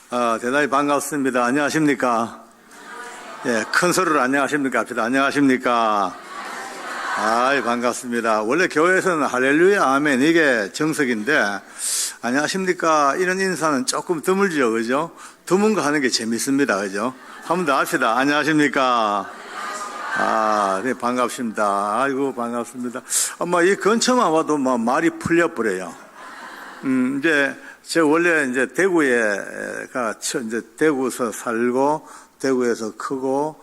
대단히 반갑습니다. 안녕하십니까? 예, 큰 소리로 안녕하십니까? 합시다. 안녕하십니까? 반갑습니다. 원래 교회에서는 할렐루야, 아멘, 이게 정석인데, 안녕하십니까? 이런 인사는 조금 드물죠, 그죠? 드문 거 하는 게 재밌습니다, 그죠? 한 번 더 합시다. 안녕하십니까? 네, 반갑습니다. 아이고, 반갑습니다. 이 근처만 와도 말이 풀려버려요. 이제, 제가 원래 이제 이제 대구에서 살고, 대구에서 크고,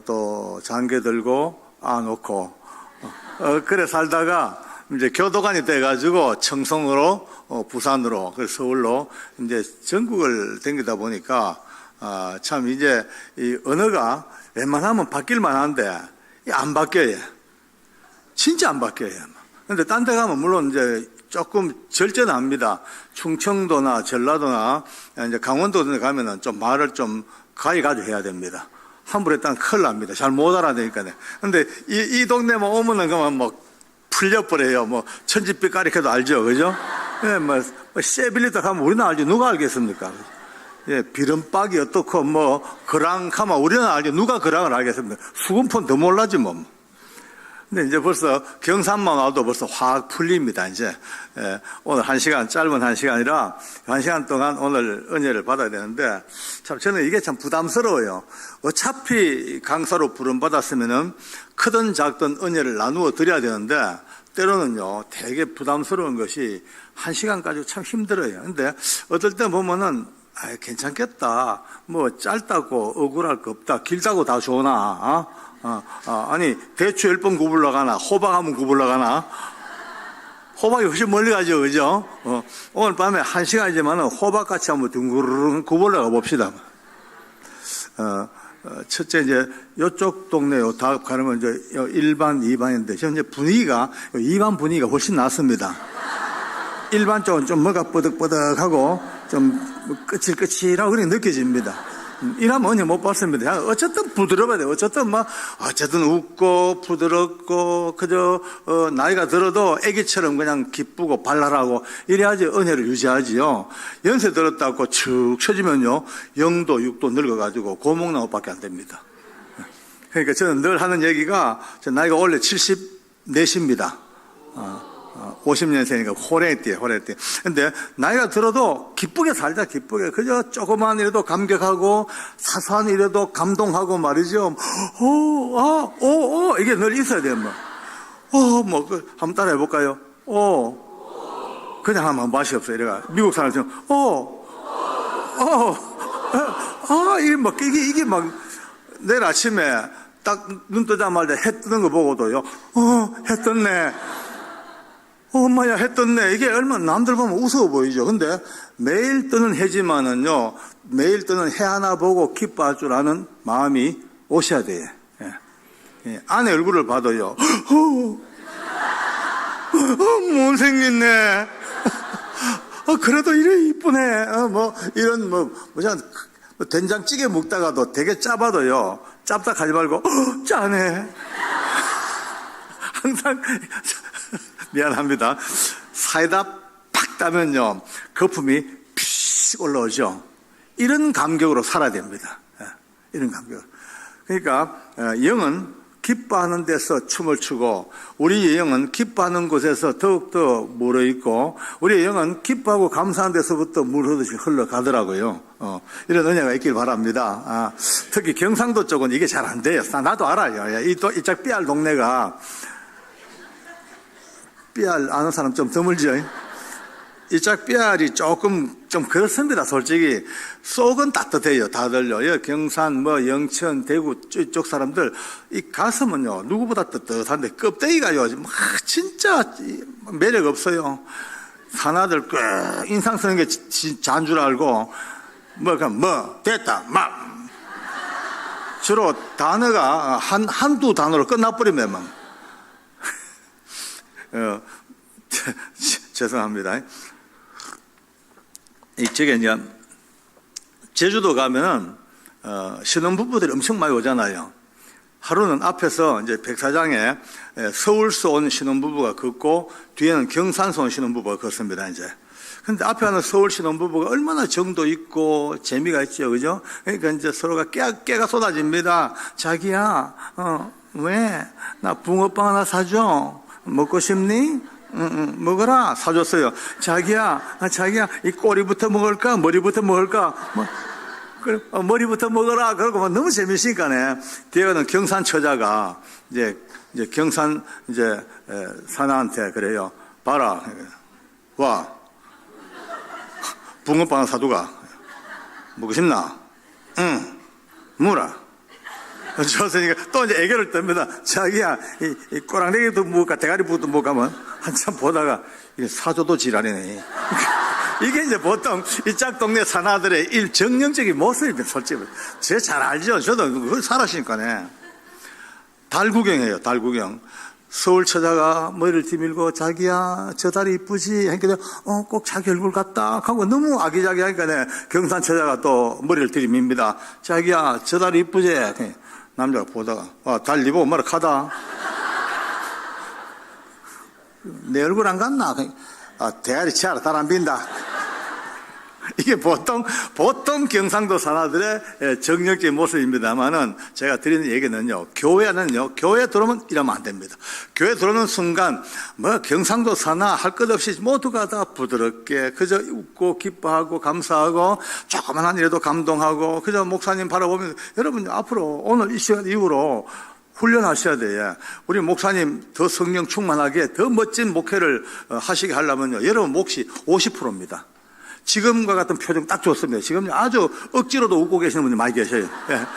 또 장계 들고, 놓고, 그래 살다가, 이제 교도관이 돼가지고, 청송으로, 부산으로, 서울로, 이제 전국을 다니다 보니까, 참 이제 이 언어가 웬만하면 바뀔만 한데, 안 바뀌어요. 진짜 안 바뀌어요. 근데 딴 데 가면 물론 이제 조금 절제합니다. 충청도나 전라도나 이제 강원도 데 가면은 좀 말을 좀 가지고 해야 됩니다. 함부로 했다면 큰일 납니다. 잘 못 알아듣니까요. 근데 이 동네만 오면은 그만 풀려버려요. 천지빛깔이 해도 알죠. 그죠? 예, 세빌리타 가면 우리는 알죠. 누가 알겠습니까? 예, 비름박이 어떻고, 그랑 하면 우리는 알죠. 누가 그랑을 알겠습니까? 수군폰 더 몰라지 뭐. 근데 이제 벌써 경산만 와도 벌써 확 풀립니다, 이제. 예, 오늘 짧은 1시간이라 1시간 동안 오늘 은혜를 받아야 되는데, 참 저는 이게 참 부담스러워요. 어차피 강사로 부름받았으면은 크든 작든 은혜를 나누어 드려야 되는데, 때로는요, 되게 부담스러운 것이 1시간까지 참 힘들어요. 근데 어떨 때 보면은, 괜찮겠다. 짧다고 억울할 거 없다. 길다고 다 좋으나, 아니, 대추 10번 구불러 가나, 호박 하면 구불러 가나? 호박이 훨씬 멀리 가죠, 그죠? 오늘 밤에 1시간이지만 호박같이 한번 둥그르릉 구불러 가봅시다. 첫째, 이제, 요쪽 동네, 다 가려면 이제 1반, 2반인데, 현재 분위기가, 2반 분위기가 훨씬 낫습니다. 1반 쪽은 좀 뭐가 뻐덕뻐덕하고, 좀 끝칠끝칠하고 그렇게 느껴집니다. 이러면 은혜 못 받습니다. 어쨌든 부드러워야 돼요. 어쨌든 웃고 부드럽고 그저 나이가 들어도 애기처럼 그냥 기쁘고 발랄하고 이래야지 은혜를 유지하지요. 연세 들었다고 축 쳐지면요 0도 6도 늙어가지고 고목나무밖에 안 됩니다. 그러니까 저는 늘 하는 얘기가 제 나이가 원래 74입니다. 50년생이니까 호래띠. 근데 나이가 들어도 기쁘게 살자, 기쁘게. 그저 조그만 일에도 감격하고, 사소한 일에도 감동하고 말이죠. 이게 늘 있어야 돼요, 한번 따라 해볼까요? 그냥 하면 맛이 없어요. 이래가. 미국 사람처럼, 이게 내일 아침에 딱 눈 뜨자마자 해 뜨는 거 보고도요, 해 떴네. 엄마야, 해 떴네. 이게 얼마나 남들 보면 우스워 보이죠. 근데 매일 뜨는 해지만은요, 매일 뜨는 해 하나 보고 기뻐할 줄 아는 마음이 오셔야 돼요. 예. 아내 얼굴을 봐도요, 못생겼네. 그래도 이래 이쁘네. 된장찌개 먹다가도 되게 짜봐도요, 짭다 가지 말고, 짜네. 항상, 미안합니다. 사이다 팍 따면요, 거품이 픽 올라오죠. 이런 감격으로 살아야 됩니다. 이런 감격. 그러니까, 영은 기뻐하는 데서 춤을 추고, 우리의 영은 기뻐하는 곳에서 더욱더 물어있고, 우리의 영은 기뻐하고 감사하는 데서부터 물 흐르듯이 흘러가더라고요. 이런 은혜가 있길 바랍니다. 특히 경상도 쪽은 이게 잘 안 돼요. 나도 알아요. 이쪽 삐알 동네가, 삐알 아는 사람 좀 드물죠? 이쪽 삐알이 좀 그렇습니다. 솔직히 속은 따뜻해요. 다들요. 경산, 영천, 대구 이쪽 사람들 이 가슴은요 누구보다 뜨뜻한데 껍데기가요 진짜 매력 없어요. 사나들 꽤 인상 쓰는 게 잔 줄 알고 됐다 주로 단어가 한두 단어로 끝나버리면 죄송합니다. 이쪽에 이제 제주도 가면은 신혼부부들이 엄청 많이 오잖아요. 하루는 앞에서 이제 백사장에 서울서 온 신혼부부가 걷고 뒤에는 경산서 온 신혼부부가 걷습니다. 이제 근데 앞에 하는 서울 신혼부부가 얼마나 정도 있고 재미가 있죠, 그죠? 그러니까 이제 서로가 깨가 쏟아집니다. 자기야, 왜? 나 붕어빵 하나 사줘. 먹고 싶니? 먹어라. 사줬어요. 자기야, 이 꼬리부터 먹을까? 머리부터 먹을까? 그래, 머리부터 먹어라. 그러고 막 너무 재밌으니까네. 뒤에는 경산 처자가 이제 경산 사나한테 그래요. 봐라. 와. 붕어빵 사두가. 먹고 싶나? 응. 뭐라? 좋았으니까 또 이제 애교를 뜹니다. 자기야, 이 꼬랑내기도 먹을까, 대가리부터 먹을까 하면 한참 보다가 이게 사줘도 지랄이네. 이게 이제 보통 이 짝동네 사나들의 정령적인 모습입니다, 솔직히. 제가 잘 알죠. 저도 그걸 살았으니까네. 달 구경해요, 달 구경. 서울 처자가 머리를 뒤밀고 자기야 저 다리 이쁘지? 하니까 꼭 자기 얼굴 같다 하고 너무 아기자기하니까 경산 처자가 또 머리를 들이밉니다. 자기야 저 다리 이쁘지? 남자가 보다가 달 입어 엄마를 카다. 내 얼굴 안 같나? 대가리 치아라 달 안 빈다. 이게 보통 경상도 사나들의 정력적인 모습입니다만은 제가 드리는 얘기는요, 교회 들어오면 이러면 안 됩니다. 교회 들어오는 순간, 경상도 사나 할 것 없이 모두가 다 부드럽게, 그저 웃고 기뻐하고 감사하고, 조그만한 일에도 감동하고, 그저 목사님 바라보면서, 여러분 앞으로 오늘 이 시간 이후로 훈련하셔야 돼요. 우리 목사님 더 성령 충만하게 더 멋진 목회를 하시게 하려면요, 여러분 몫이 50%입니다. 지금과 같은 표정 딱 좋습니다. 지금 아주 억지로도 웃고 계시는 분이 많이 계셔요. 예.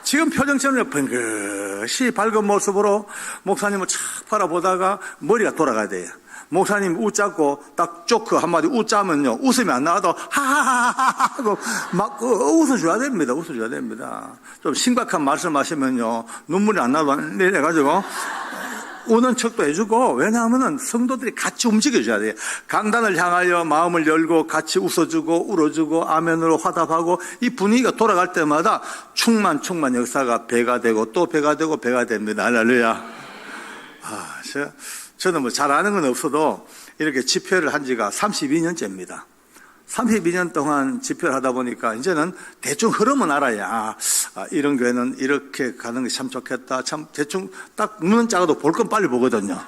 지금 표정처럼 번긋이 밝은 모습으로 목사님을 착 바라보다가 머리가 돌아가야 돼요. 목사님 웃자고 딱 조크 한마디 웃자면요, 웃음이 안 나와도 하하하하 하고 막 웃어줘야 됩니다. 웃어줘야 됩니다. 좀 심각한 말씀 하시면요, 눈물이 안 나도 내려가지고 우는 척도 해주고, 왜냐하면 성도들이 같이 움직여줘야 돼요. 강단을 향하여 마음을 열고 같이 웃어주고 울어주고 아멘으로 화답하고, 이 분위기가 돌아갈 때마다 충만 역사가 배가 되고 또 배가 되고 배가 됩니다. 할렐루야. 저는 뭐 잘 아는 건 없어도 이렇게 집회를 한 지가 32년째입니다. 32년 동안 집회를 하다 보니까 이제는 대충 흐름은 알아야, 이런 교회는 이렇게 가는 게 참 좋겠다. 참 대충 딱 눈은 작아도 볼 건 빨리 보거든요.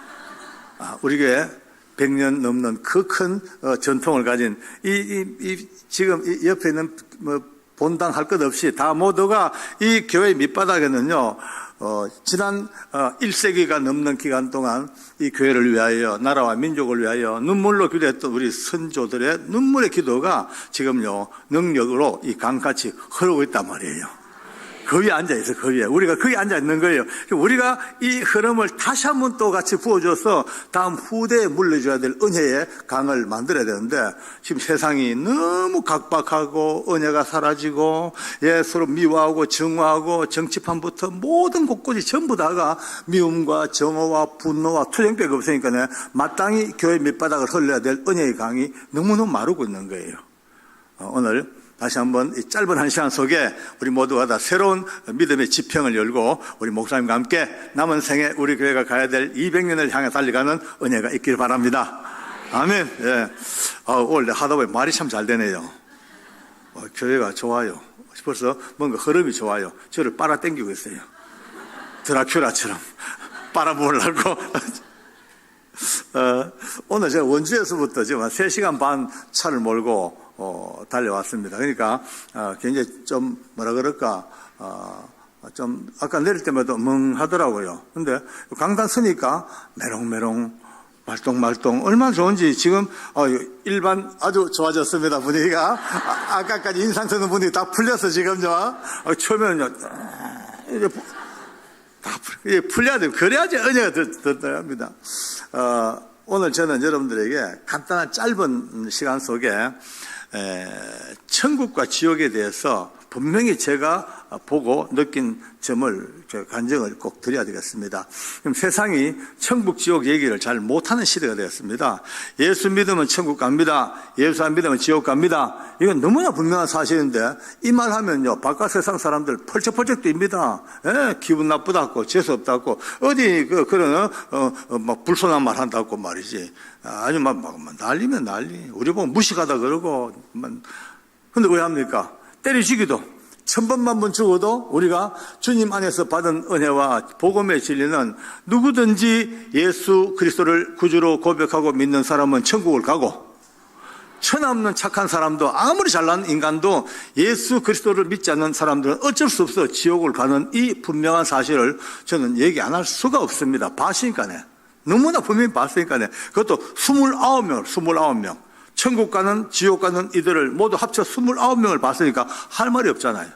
우리 교회 100년 넘는 그 큰 전통을 가진 지금 이 옆에 있는 본당 할 것 없이 다 모두가 이 교회 밑바닥에는요, 지난 1세기가 넘는 기간 동안 이 교회를 위하여, 나라와 민족을 위하여 눈물로 기도했던 우리 선조들의 눈물의 기도가 지금요, 능력으로 이 강같이 흐르고 있단 말이에요. 그 위에 앉아있어, 그 위에. 우리가 거기 앉아있는 거예요. 우리가 이 흐름을 다시 한번 또 같이 부어줘서 다음 후대에 물려줘야 될 은혜의 강을 만들어야 되는데, 지금 세상이 너무 각박하고 은혜가 사라지고, 서로 미워하고 정화하고 정치판부터 모든 곳곳이 전부 다가 미움과 정오와 분노와 투쟁밖에 없으니까 마땅히 교회 밑바닥을 흘려야 될 은혜의 강이 너무너무 마르고 있는 거예요. 오늘 다시 한번 이 짧은 한 시간 속에 우리 모두가 다 새로운 믿음의 지평을 열고 우리 목사님과 함께 남은 생에 우리 교회가 가야 될 200년을 향해 달려가는 은혜가 있길 바랍니다. 아멘. 예. 오늘 하다 보니 말이 참 잘 되네요. 교회가 좋아요. 벌써 뭔가 흐름이 좋아요. 저를 빨아당기고 있어요. 드라큘라처럼 빨아먹으려고. 오늘 제가 원주에서부터 지금 한 3시간 반 차를 몰고 달려왔습니다. 그러니까 굉장히 좀 뭐라 그럴까, 좀 아까 내릴 때마다 멍하더라고요. 근데 강단 서니까 메롱메롱 말똥말똥 얼마나 좋은지. 지금 일반 아주 좋아졌습니다. 분위기가. 아까까지 인상 쓰는 분위기 다 풀려서 지금요, 처음에는요 이제 다 풀려야 돼요. 그래야지 은혜가 들어갑니다. 오늘 저는 여러분들에게 간단한 짧은 시간 속에 천국과 지옥에 대해서 분명히 제가 보고 느낀 점을 간증을 꼭 드려야 되겠습니다. 그럼 세상이 천국 지옥 얘기를 잘 못하는 시대가 되었습니다. 예수 믿으면 천국 갑니다. 예수 안 믿으면 지옥 갑니다. 이건 너무나 분명한 사실인데 이 말하면요 바깥 세상 사람들 펄쩍펄쩍 뜁니다. 기분 나쁘다고 재수 없다고 어디 그런 막 불손한 말 한다고 말이지. 아주 막 난리면 난리. 우리 보면 무식하다 그러고. 근데 왜 합니까? 때려주기도. 1000번만 번 죽어도 우리가 주님 안에서 받은 은혜와 복음의 진리는 누구든지 예수 그리스도를 구주로 고백하고 믿는 사람은 천국을 가고 천없는 착한 사람도 아무리 잘난 인간도 예수 그리스도를 믿지 않는 사람들은 어쩔 수 없어 지옥을 가는 이 분명한 사실을 저는 얘기 안 할 수가 없습니다. 봤으니까네. 너무나 분명히 봤으니까네. 그것도 29명. 천국 가는 지옥 가는 이들을 모두 합쳐 29명을 봤으니까 할 말이 없잖아요.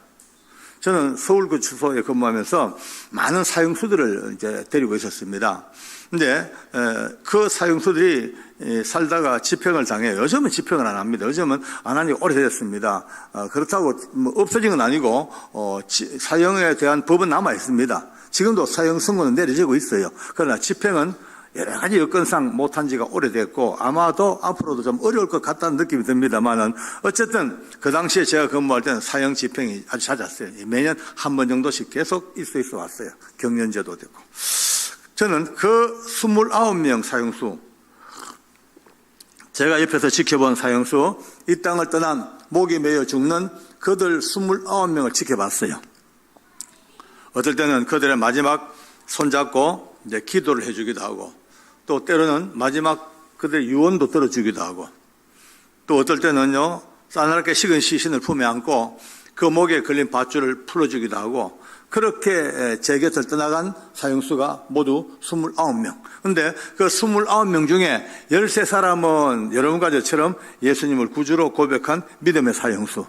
저는 서울 그 주소에 근무하면서 많은 사형수들을 이제 데리고 있었습니다. 근데 그 사형수들이 살다가 집행을 당해요. 요즘은 집행을 안 합니다. 요즘은 안 한 지 오래됐습니다. 그렇다고 뭐 없어진 건 아니고 사형에 대한 법은 남아 있습니다. 지금도 사형 선고는 내려지고 있어요. 그러나 집행은 여러 가지 여건상 못한 지가 오래됐고 아마도 앞으로도 좀 어려울 것 같다는 느낌이 듭니다만은 어쨌든 그 당시에 제가 근무할 때는 사형 집행이 아주 잦았어요. 매년 한 번 정도씩 계속 있어 왔어요. 경련제도 되고. 저는 그 29명 사형수, 제가 옆에서 지켜본 사형수, 이 땅을 떠난 목이 메어 죽는 그들 29명을 지켜봤어요. 어떨 때는 그들의 마지막 손잡고 이제 기도를 해주기도 하고 또 때로는 마지막 그들의 유언도 들어주기도 하고 또 어떨 때는요 싸늘하게 식은 시신을 품에 안고 그 목에 걸린 밧줄을 풀어주기도 하고 그렇게 제 곁을 떠나간 사형수가 모두 29명. 그런데 그 29명 중에 13사람은 여러분과 저처럼 예수님을 구주로 고백한 믿음의 사형수.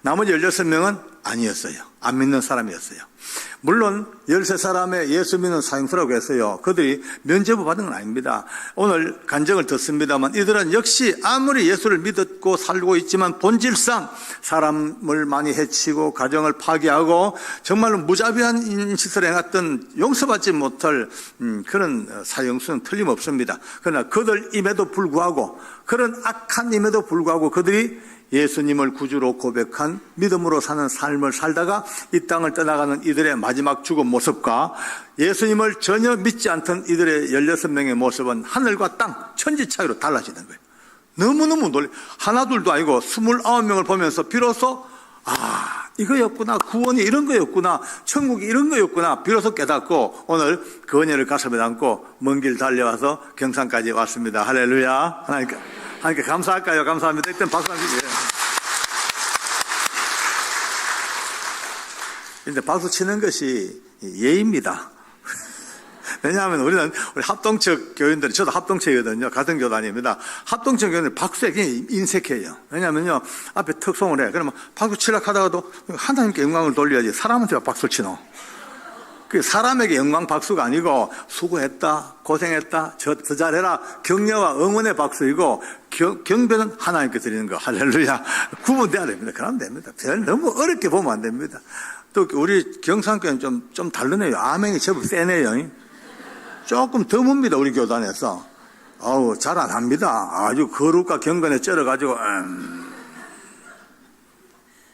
나머지 16명은 아니었어요. 안 믿는 사람이었어요. 물론 13사람의 예수 믿는 사형수라고 했어요. 그들이 면죄부 받은 건 아닙니다. 오늘 간증을 듣습니다만 이들은 역시 아무리 예수를 믿었고 살고 있지만 본질상 사람을 많이 해치고 가정을 파괴하고 정말로 무자비한 짓을 행했던 용서받지 못할 그런 사형수는 틀림없습니다. 그러나 그들임에도 불구하고 그런 악한 임에도 불구하고 그들이 예수님을 구주로 고백한 믿음으로 사는 삶을 살다가 이 땅을 떠나가는 이들의 마지막 죽은 모습과 예수님을 전혀 믿지 않던 이들의 16명의 모습은 하늘과 땅 천지 차이로 달라지는 거예요. 너무너무 놀래. 하나둘도 아니고 29명을 보면서 비로소 이거였구나, 구원이 이런 거였구나, 천국이 이런 거였구나 비로소 깨닫고 오늘 그 은혜를 가슴에 안고 먼 길 달려와서 경산까지 왔습니다. 할렐루야. 하나님께 감사할까요? 감사합니다. 일단 박수 한번 주세요. 이제 박수 치는 것이 예입니다. 왜냐하면 우리 합동측 교인들이, 저도 합동측이거든요. 같은 교단입니다. 합동측 교인들 박수에 그냥 인색해요. 왜냐하면요, 앞에 특송을 해. 그러면 박수 치려고 하다가도 하나님께 영광을 돌려야지 사람한테 박수를 치노. 그 사람에게 영광 박수가 아니고 수고했다, 고생했다, 더 잘해라 격려와 응원의 박수이고 경배는 하나님께 드리는 거. 할렐루야. 구분돼야 됩니다. 그러면 됩니다. 너무 어렵게 보면 안 됩니다. 또 우리 경상교회는 좀 다르네요. 아멘이 제법 세네요. 조금 드뭅니다. 우리 교단에서. 잘 안 합니다. 아주 거룩과 경건에 쩔어가지고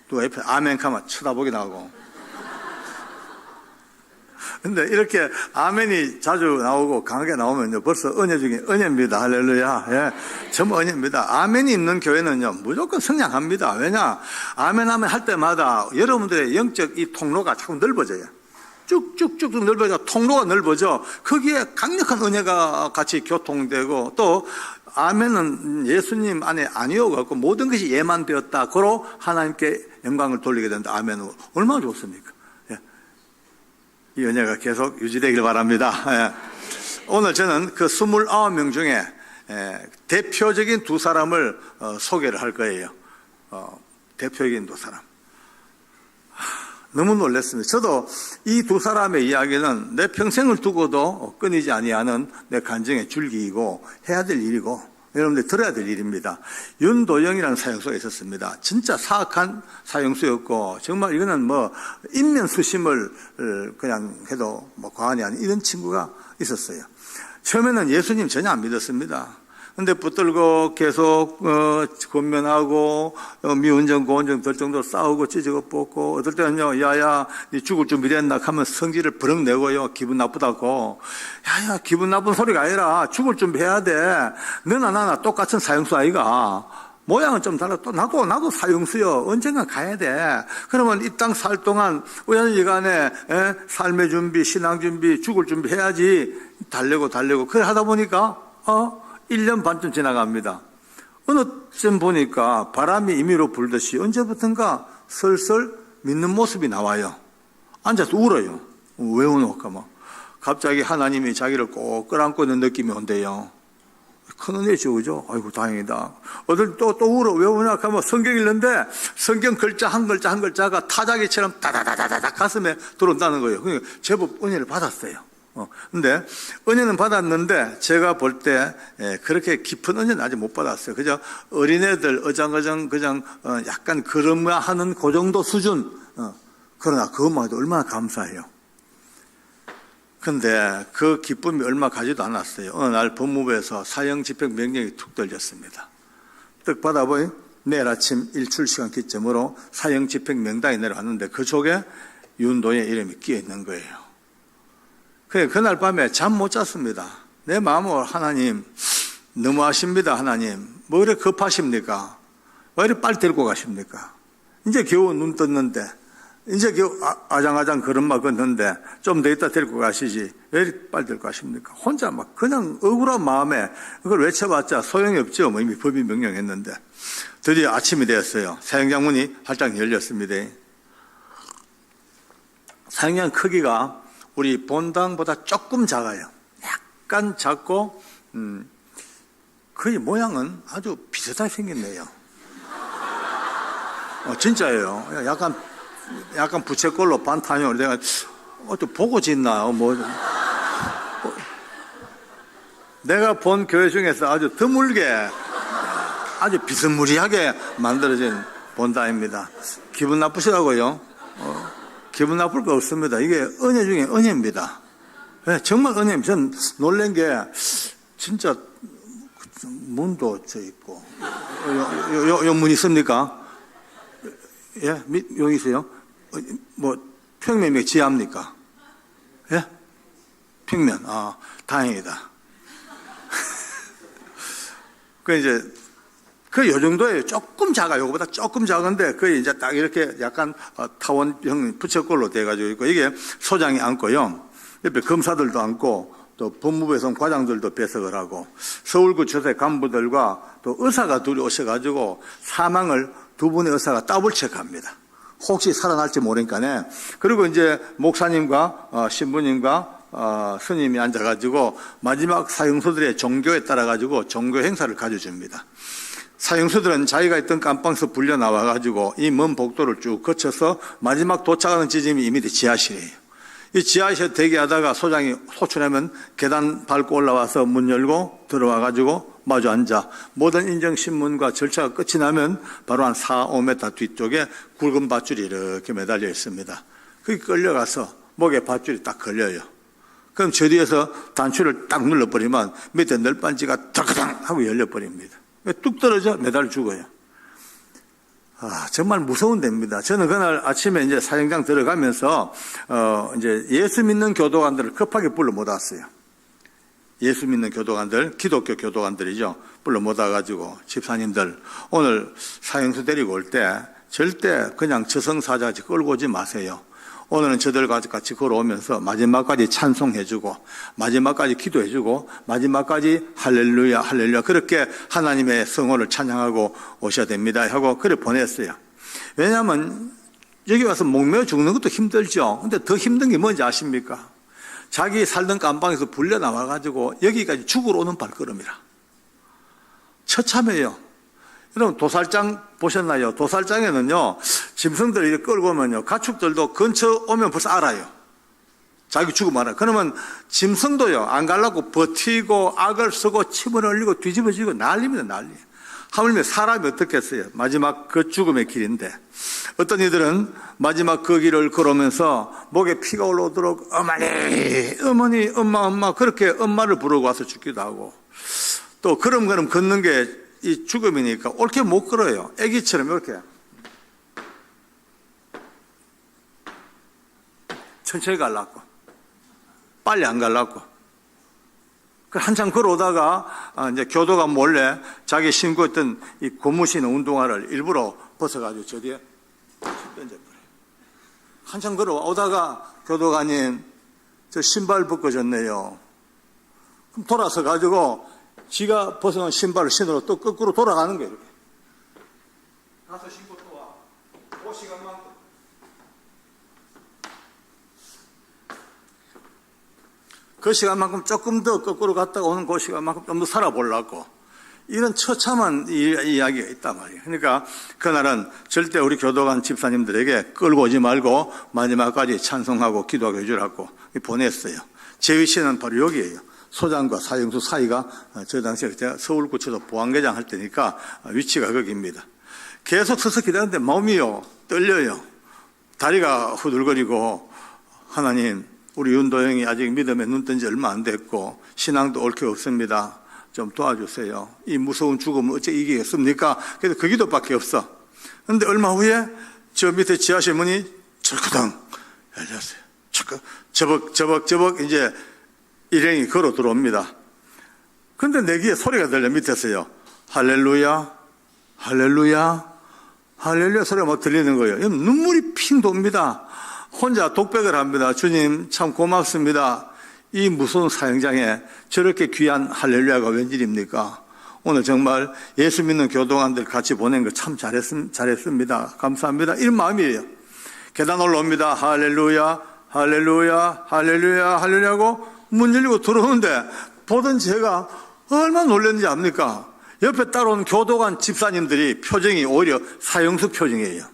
또 옆에 아멘 하면 쳐다보기 나오고. 근데 이렇게 아멘이 자주 나오고 강하게 나오면요 벌써 은혜 중에 은혜입니다. 할렐루야. 예, 전부 은혜입니다. 아멘이 있는 교회는요 무조건 성장합니다. 왜냐? 아멘 하면 할 때마다 여러분들의 영적 이 통로가 자꾸 넓어져요. 쭉쭉쭉 넓어져. 통로가 넓어져. 거기에 강력한 은혜가 같이 교통되고 또 아멘은 예수님 안에 아니어갖고 모든 것이 예만 되었다. 그로 하나님께 영광을 돌리게 된다. 아멘은 얼마나 좋습니까? 이 은혜가 계속 유지되길 바랍니다. 오늘 저는 그 29명 중에 대표적인 두 사람을 소개를 할 거예요. 대표적인 두 사람. 너무 놀랐습니다. 저도 이 두 사람의 이야기는 내 평생을 두고도 끊이지 아니하는 내 간증의 줄기이고 해야 될 일이고 여러분들 들어야 될 일입니다. 윤도영이라는 사형수가 있었습니다. 진짜 사악한 사형수였고, 정말 이거는 뭐, 인면수심을 그냥 해도 뭐 과언이 아닌 이런 친구가 있었어요. 처음에는 예수님 전혀 안 믿었습니다. 근데 붙들고 계속 권면하고 미운정 고운정 될 정도로 싸우고 찢어고 뽑고, 어떨 때는요, 야야 니 죽을 준비 됐나 하면 성질을 버럭 내고요, 기분 나쁘다고. 야야 기분 나쁜 소리가 아니라 죽을 준비해야 돼. 너나 나나 똑같은 사형수 아이가. 모양은 좀 달라. 또 나도 사형수요. 언젠가 가야 돼. 그러면 이 땅 살 동안 우연히간에 삶의 준비, 신앙 준비, 죽을 준비 해야지. 달래고 그래 하다 보니까 1년 반쯤 지나갑니다. 어느 쯤 보니까 바람이 임의로 불듯이 언제부턴가 슬슬 믿는 모습이 나와요. 앉아서 울어요. 왜 우노까 뭐. 갑자기 하나님이 자기를 꼭 끌안고 있는 느낌이 온대요. 큰 은혜죠, 그죠? 아이고, 다행이다. 어들 또 울어. 왜 우냐 하면 성경 읽는데 성경 글자 한 글자가 타자기처럼 다다다다닥 가슴에 들어온다는 거예요. 그러니까 제법 은혜를 받았어요. 근데 은혜는 받았는데 제가 볼 때 그렇게 깊은 은혜는 아직 못 받았어요. 그저 어린애들 어장어장 그냥 약간 걸음마하는 그 정도 수준. 그러나 그것만 해도 얼마나 감사해요. 근데 그 기쁨이 얼마 가지도 않았어요. 어느 날 법무부에서 사형 집행 명령이 툭 떨렸습니다. 떡 받아보니 내일 아침 일출 시간 기점으로 사형 집행 명단이 내려왔는데 그 속에 윤도의 이름이 끼어 있는 거예요. 그날 밤에 잠 못 잤습니다. 내 마음으로 하나님 너무하십니다. 하나님 뭐 이렇게 급하십니까? 왜 이렇게 빨리 데리고 가십니까? 이제 겨우 눈 떴는데 이제 겨우 아장아장 걸음마 걷는데 좀 더 있다 데리고 가시지 왜 이렇게 빨리 데리고 가십니까? 혼자 막 그냥 억울한 마음에 그걸 외쳐봤자 소용이 없죠. 뭐 이미 법이 명령했는데 드디어 아침이 되었어요. 사형장문이 활짝 열렸습니다. 사형장 크기가 우리 본당보다 조금 작아요. 약간 작고 거의 모양은 아주 비슷하게 생겼네요. 진짜예요. 약간 부채꼴로 반탄형으로 내가 또 보고 짓나 뭐 내가 본 교회 중에서 아주 드물게 아주 비스무리하게 만들어진 본당입니다. 기분 나쁘시라고요? 기분 나쁠 거 없습니다. 이게 은혜 중에 은혜입니다. 네, 정말 은혜입니다. 전 놀란 게 진짜 문도 저 있고 요 문 있습니까? 예, 여기 있어요. 뭐 평면이 지하입니까? 예, 평면. 다행이다. 그 이제 요 정도예요. 조금 작아요. 요거보다 조금 작은데, 거의 이제 딱 이렇게 약간 타원형 부채꼴로 돼가지고 있고, 이게 소장이 앉고요. 옆에 검사들도 앉고, 또 법무부에서 과장들도 배석을 하고, 서울구치소의 간부들과 또 의사가 둘이 오셔가지고, 사망을 두 분의 의사가 더블 체크합니다. 혹시 살아날지 모르니까네. 그리고 이제 목사님과 신부님과 스님이 앉아가지고, 마지막 사형수들의 종교에 따라가지고 종교 행사를 가져줍니다. 사형수들은 자기가 있던 깜방에서 불려 나와가지고 이 먼 복도를 쭉 거쳐서 마지막 도착하는 지점이 이미 지하실이에요. 이 지하실에 대기하다가 소장이 호출하면 계단 밟고 올라와서 문 열고 들어와가지고 마주 앉아. 모든 인정신문과 절차가 끝이 나면 바로 한 4, 5m 뒤쪽에 굵은 밧줄이 이렇게 매달려 있습니다. 거기 끌려가서 목에 밧줄이 딱 걸려요. 그럼 저 뒤에서 단추를 딱 눌러버리면 밑에 널빤지가 덕당 하고 열려버립니다. 뚝 떨어져 매달 죽어요. 정말 무서운 데입니다. 저는 그날 아침에 이제 사형장 들어가면서, 이제 예수 믿는 교도관들을 급하게 불러 모았어요. 예수 믿는 교도관들, 기독교 교도관들이죠. 불러 모아가지고, 집사님들, 오늘 사형수 데리고 올 때 절대 그냥 저승사자같이 끌고 오지 마세요. 오늘은 저들과 같이 걸어오면서 마지막까지 찬송해주고 마지막까지 기도해주고 마지막까지 할렐루야 할렐루야 그렇게 하나님의 성호를 찬양하고 오셔야 됩니다 하고 그래 보냈어요. 왜냐하면 여기 와서 목매어 죽는 것도 힘들죠. 근데 더 힘든 게 뭔지 아십니까? 자기 살던 깜방에서 불려 나와가지고 여기까지 죽으러 오는 발걸음이라. 처참해요. 여러분 도살장 보셨나요? 도살장에는요 짐승들 이렇게 끌고 오면요 가축들도 근처 오면 벌써 알아요. 자기 죽음 알아. 그러면 짐승도요, 안 가려고 버티고 악을 쓰고 침을 흘리고 뒤집어지고 난립니다, 난리. 하물며 사람이 어떻겠어요? 마지막 그 죽음의 길인데. 어떤 이들은 마지막 그 길을 걸으면서 목에 피가 올라오도록 어머니, 엄마, 그렇게 엄마를 부르고 와서 죽기도 하고, 또 걸음걸음 걷는 게 이 죽음이니까 옳게 못 걸어요. 애기처럼 이렇게. 천천히 가려고. 빨리 안 가려고. 한참 걸어오다가 이제 교도관 몰래 자기 신고 있던 이 고무신 운동화를 일부러 벗어가지고 저 뒤에 던져버려요. 한참 걸어오다가 교도관님, 저 신발 벗겨졌네요. 그럼 돌아서 가지고 지가 벗어놓은 신발을 신으러 또 거꾸로 돌아가는 거예요. 이렇게. 가서 신고 또 와. 그 시간만큼. 그 시간만큼 조금 더 거꾸로 갔다가 오는 그 시간만큼 좀 더 살아보려고. 이런 처참한 이야기가 있단 말이에요. 그러니까 그날은 절대 우리 교도관 집사님들에게 끌고 오지 말고 마지막까지 찬송하고 기도하고 해주라고 보냈어요. 제 위치는 바로 여기예요. 소장과 사형수 사이가 저 당시에 제가 서울구치소 보안계장 할 때니까 위치가 거기입니다. 계속 서서 기다리는데 마음이요 떨려요. 다리가 후들거리고 하나님, 우리 윤도영이 아직 믿음에 눈 뜬 지 얼마 안 됐고 신앙도 옳게 없습니다. 좀 도와주세요. 이 무서운 죽음을 어째 이기겠습니까? 그래서 그 기도밖에 없어. 그런데 얼마 후에 저 밑에 지하실 문이 철커덩 열렸어요. 저벅 이제 일행이 걸어 들어옵니다. 근데 내 귀에 소리가 들려 밑에서요. 할렐루야, 할렐루야, 할렐루야 소리가 막 들리는 거예요. 눈물이 핑 돕니다. 혼자 독백을 합니다. 주님 참 고맙습니다. 이 무서운 사형장에 저렇게 귀한 할렐루야가 웬일입니까? 오늘 정말 예수 믿는 교도관들 같이 보낸 거 참 잘했습니다. 감사합니다. 이런 마음이에요. 계단 올라옵니다. 할렐루야, 할렐루야, 할렐루야, 할렐루야고 문 열리고 들어오는데 보던 제가 얼마나 놀랐는지 압니까? 옆에 따라온 교도관 집사님들이 표정이 오히려 사형수 표정이에요.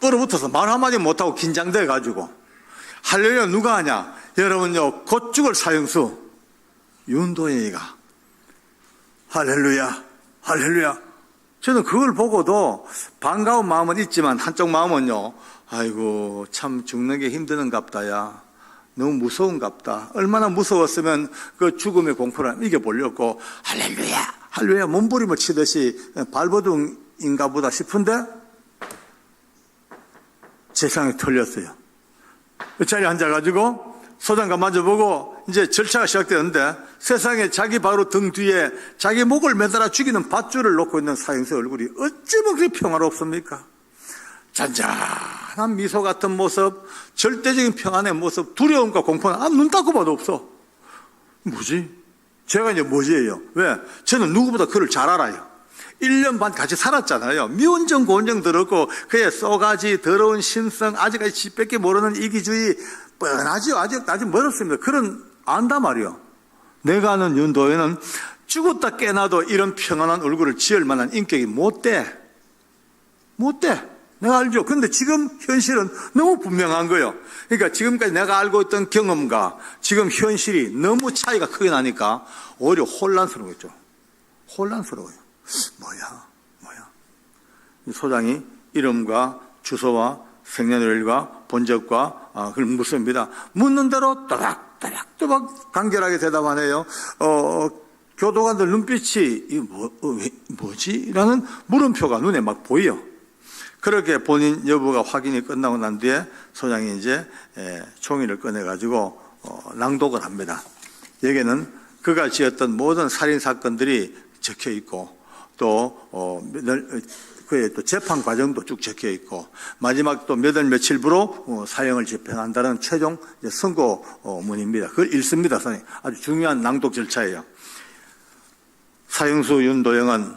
얼어붙어서 말 한마디 못하고 긴장돼 가지고 할렐루야 누가 하냐? 여러분요, 곧 죽을 사형수 윤도영이가 할렐루야, 할렐루야. 저는 그걸 보고도 반가운 마음은 있지만 한쪽 마음은요, 아이고 참 죽는 게 힘드는갑다야. 너무 무서운갑다. 얼마나 무서웠으면 그 죽음의 공포를 이겨보려고 할렐루야, 할렐루야 몸부림을 치듯이 발버둥인가 보다 싶은데 세상에 털렸어요. 그 자리에 앉아가지고 소장관 마주보고 이제 절차가 시작되는데 세상에 자기 바로 등 뒤에 자기 목을 매달아 죽이는 밧줄을 놓고 있는 사형수의 얼굴이 어찌면 그렇게 평화롭습니까? 잔잔한 미소 같은 모습, 절대적인 평안의 모습, 두려움과 공포는 눈 닦고 봐도 없어. 뭐지? 제가 이제 뭐지예요? 왜? 저는 누구보다 그를 잘 알아요. 1년 반 같이 살았잖아요. 미운정 고운정 들었고 그의 쏘가지 더러운 심성, 아직까지 지밖에 모르는 이기주의 뻔하지요. 아직 멀었습니다. 그런 안단 말이요. 내가 아는 윤도현은 죽었다 깨나도 이런 평안한 얼굴을 지을 만한 인격이 못 돼. 내가 알죠. 근데 지금 현실은 너무 분명한 거예요. 그러니까 지금까지 내가 알고 있던 경험과 지금 현실이 너무 차이가 크게 나니까 오히려 혼란스러웠죠. 혼란스러워요. 뭐야? 소장이 이름과 주소와 생년월일과 본적과 그걸 묻습니다. 묻는 대로 또박 간결하게 대답하네요. 교도관들 눈빛이 뭐지? 라는 물음표가 눈에 막 보여. 그렇게 본인 여부가 확인이 끝나고 난 뒤에 소장이 이제 총의를 꺼내가지고 낭독을 합니다. 여기에는 그가 지었던 모든 살인사건들이 적혀 있고 또 그의 또 재판 과정도 쭉 적혀 있고 마지막 또 몇 월 며칠부로 사형을 집행한다는 최종 선고문입니다. 그걸 읽습니다. 선생님. 아주 중요한 낭독 절차예요. 사형수 윤도영은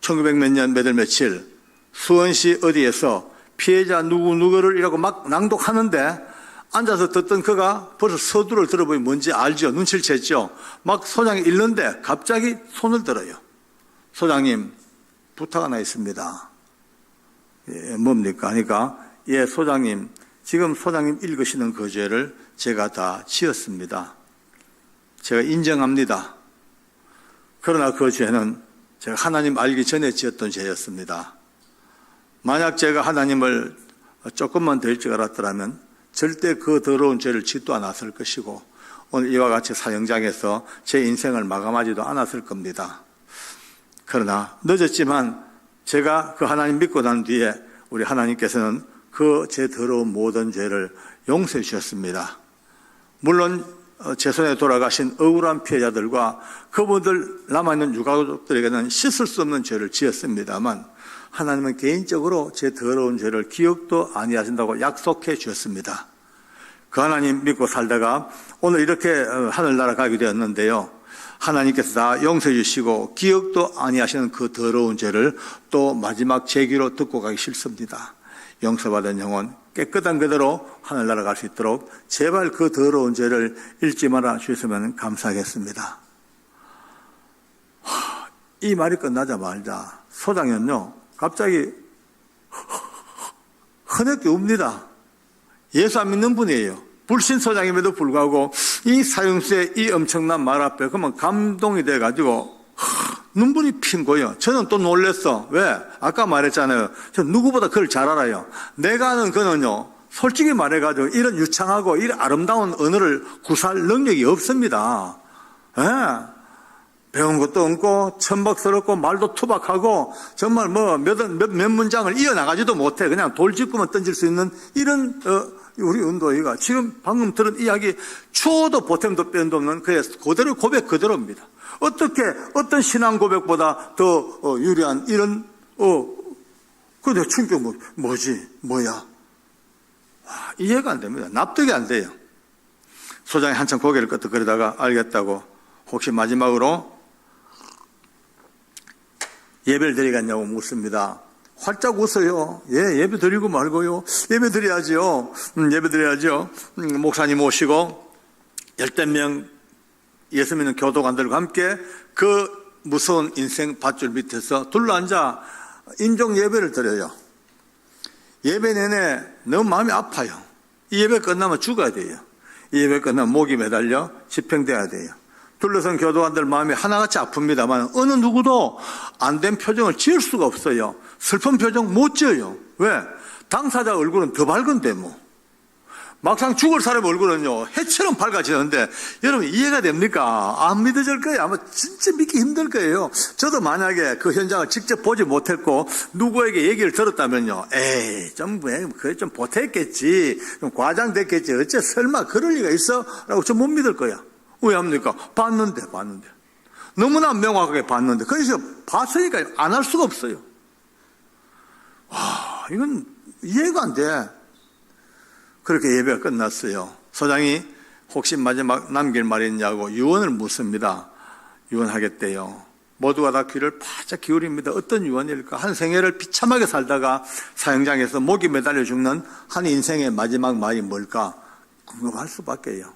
1900 몇 년 몇 월 며칠 수원시 어디에서 피해자 누구누구를 이라고 막 낭독하는데 앉아서 듣던 그가 벌써 서두를 들어보니 뭔지 알죠. 눈치를 챘죠. 막 소장이 읽는데 갑자기 손을 들어요. 소장님, 부탁 하나 있습니다. 뭡니까? 하니까, 예, 소장님, 지금 소장님 읽으시는 그 죄를 제가 다 지었습니다. 제가 인정합니다. 그러나 그 죄는 제가 하나님 알기 전에 지었던 죄였습니다. 만약 제가 하나님을 조금만 더 일찍 알았더라면 절대 그 더러운 죄를 짓도 않았을 것이고 오늘 이와 같이 사형장에서 제 인생을 마감하지도 않았을 겁니다. 그러나 늦었지만 제가 그 하나님 믿고 난 뒤에 우리 하나님께서는 그 제 더러운 모든 죄를 용서해 주셨습니다. 물론 제 손에 돌아가신 억울한 피해자들과 그분들 남아있는 유가족들에게는 씻을 수 없는 죄를 지었습니다만 하나님은 개인적으로 제 더러운 죄를 기억도 아니하신다고 약속해 주셨습니다. 그 하나님 믿고 살다가 오늘 이렇게 하늘나라 가게 되었는데요. 하나님께서 다 용서해 주시고 기억도 아니하시는 그 더러운 죄를 또 마지막 제기로 듣고 가기 싫습니다. 용서받은 영혼 깨끗한 그대로 하늘나라 갈 수 있도록 제발 그 더러운 죄를 잊지 말아 주셨으면 감사하겠습니다. 이 말이 끝나자마자 소장은요 갑자기 흐느껴 웁니다. 예수 안 믿는 분이에요. 불신소장임에도 불구하고 이 사형수의 이 엄청난 말 앞에 그러면 감동이 돼가지고 눈물이 핀 거예요. 저는 또 놀랬어. 왜? 아까 말했잖아요. 저 누구보다 그걸 잘 알아요. 내가 아는 그는요 솔직히 말해가지고 이런 유창하고 이런 아름다운 언어를 구사할 능력이 없습니다. 예. 배운 것도 없고 천박스럽고 말도 투박하고 정말 몇 문장을 이어나가지도 못해. 그냥 돌직구만 던질 수 있는 이런 우리 은도이가 지금 방금 들은 이야기 추호도 보탬도 뺀도 없는 그의 그대로 고백 그대로입니다. 어떻게 어떤 신앙 고백보다 더 유리한 이런 그내 충격 뭐야? 이해가 안 됩니다. 납득이 안 돼요. 소장이 한참 고개를 끄덕거리다가 알겠다고 혹시 마지막으로 예배를 드리겠냐고 묻습니다. 활짝 웃어요. 예배 드리고 말고요. 예배 드려야죠. 예배 드려야죠. 목사님 오시고 10명 예수 믿는 교도관들과 함께 그 무서운 인생 밧줄 밑에서 둘러앉아 인종 예배를 드려요. 예배 내내 너무 마음이 아파요. 이 예배 끝나면 죽어야 돼요. 이 예배 끝나면 목이 매달려 집행돼야 돼요. 둘러선 교도관들 마음이 하나같이 아픕니다만 어느 누구도 안 된 표정을 지을 수가 없어요. 슬픈 표정 못 지어요. 왜? 당사자 얼굴은 더 밝은데 뭐. 막상 죽을 사람 얼굴은요 해처럼 밝아지는데 여러분 이해가 됩니까? 안 믿어질 거예요. 아마 진짜 믿기 힘들 거예요. 저도 만약에 그 현장을 직접 보지 못했고 누구에게 얘기를 들었다면요 에이 그게 좀 보탰겠지 좀 과장됐겠지 어째 설마 그럴 리가 있어? 라고 좀 못 믿을 거야. 왜 합니까? 봤는데 너무나 명확하게 봤는데 그래서 봤으니까 안 할 수가 없어요. 와 이건 이해가 안 돼. 그렇게 예배가 끝났어요. 소장이 혹시 마지막 남길 말이 있냐고 유언을 묻습니다. 유언하겠대요. 모두가 다 귀를 바짝 기울입니다. 어떤 유언일까? 한 생애를 비참하게 살다가 사형장에서 목이 매달려 죽는 한 인생의 마지막 말이 뭘까? 궁금할 수밖에요.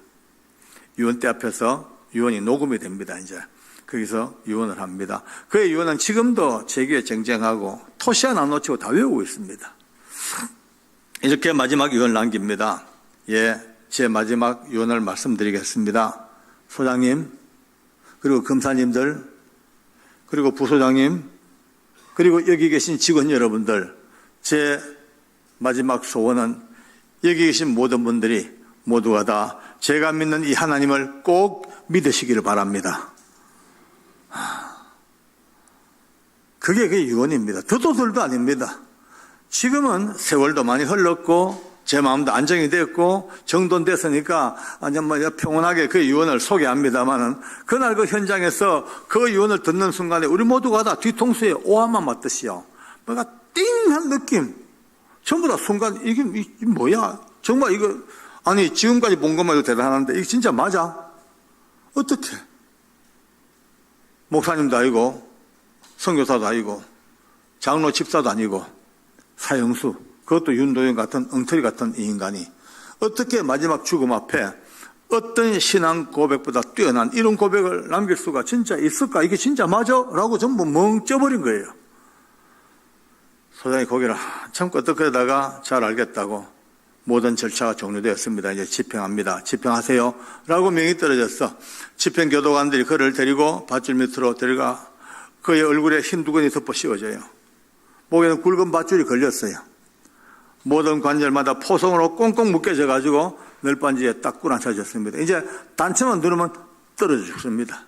유언대 앞에서 유언이 녹음이 됩니다. 이제 거기서 유언을 합니다. 그의 유언은 지금도 제 귀에 쟁쟁하고 토시 하나 안 놓치고 다 외우고 있습니다. 이렇게 마지막 유언을 남깁니다. 제 마지막 유언을 말씀드리겠습니다. 소장님, 그리고 검사님들, 그리고 부소장님, 그리고 여기 계신 직원 여러분들, 제 마지막 소원은 여기 계신 모든 분들이 모두가 다 제가 믿는 이 하나님을 꼭 믿으시기를 바랍니다. 그게 그 유언입니다. 더도덜도 아닙니다. 지금은 세월도 많이 흘렀고 제 마음도 안정이 됐고 정돈됐으니까 완전 평온하게 그 유언을 소개합니다만은 그날 그 현장에서 그 유언을 듣는 순간에 우리 모두가 다 뒤통수에 오한마 맞듯이요. 뭔가 띵한 느낌. 전부 다 순간 이게 뭐야? 정말 이거 아니 지금까지 본 것만 해도 대단한데 이게 진짜 맞아? 어떻게? 목사님도 아니고 선교사도 아니고 장로 집사도 아니고 사형수, 그것도 윤도현 같은 엉터리 같은 이 인간이 어떻게 마지막 죽음 앞에 어떤 신앙 고백보다 뛰어난 이런 고백을 남길 수가 진짜 있을까? 이게 진짜 맞아? 라고 전부 멍 쪄버린 거예요. 소장이 고개를 한참 끄덕거리다가 잘 알겠다고 모든 절차가 종료되었습니다. 이제 집행합니다. 집행하세요. 라고 명이 떨어졌어. 집행교도관들이 그를 데리고 밧줄 밑으로 데려가 그의 얼굴에 흰 두건이 덮어 씌워져요. 목에는 굵은 밧줄이 걸렸어요. 모든 관절마다 포송으로 꽁꽁 묶여져 가지고 널빤지에 딱 꾸란쳐졌습니다. 이제 단추만 누르면 떨어져 죽습니다.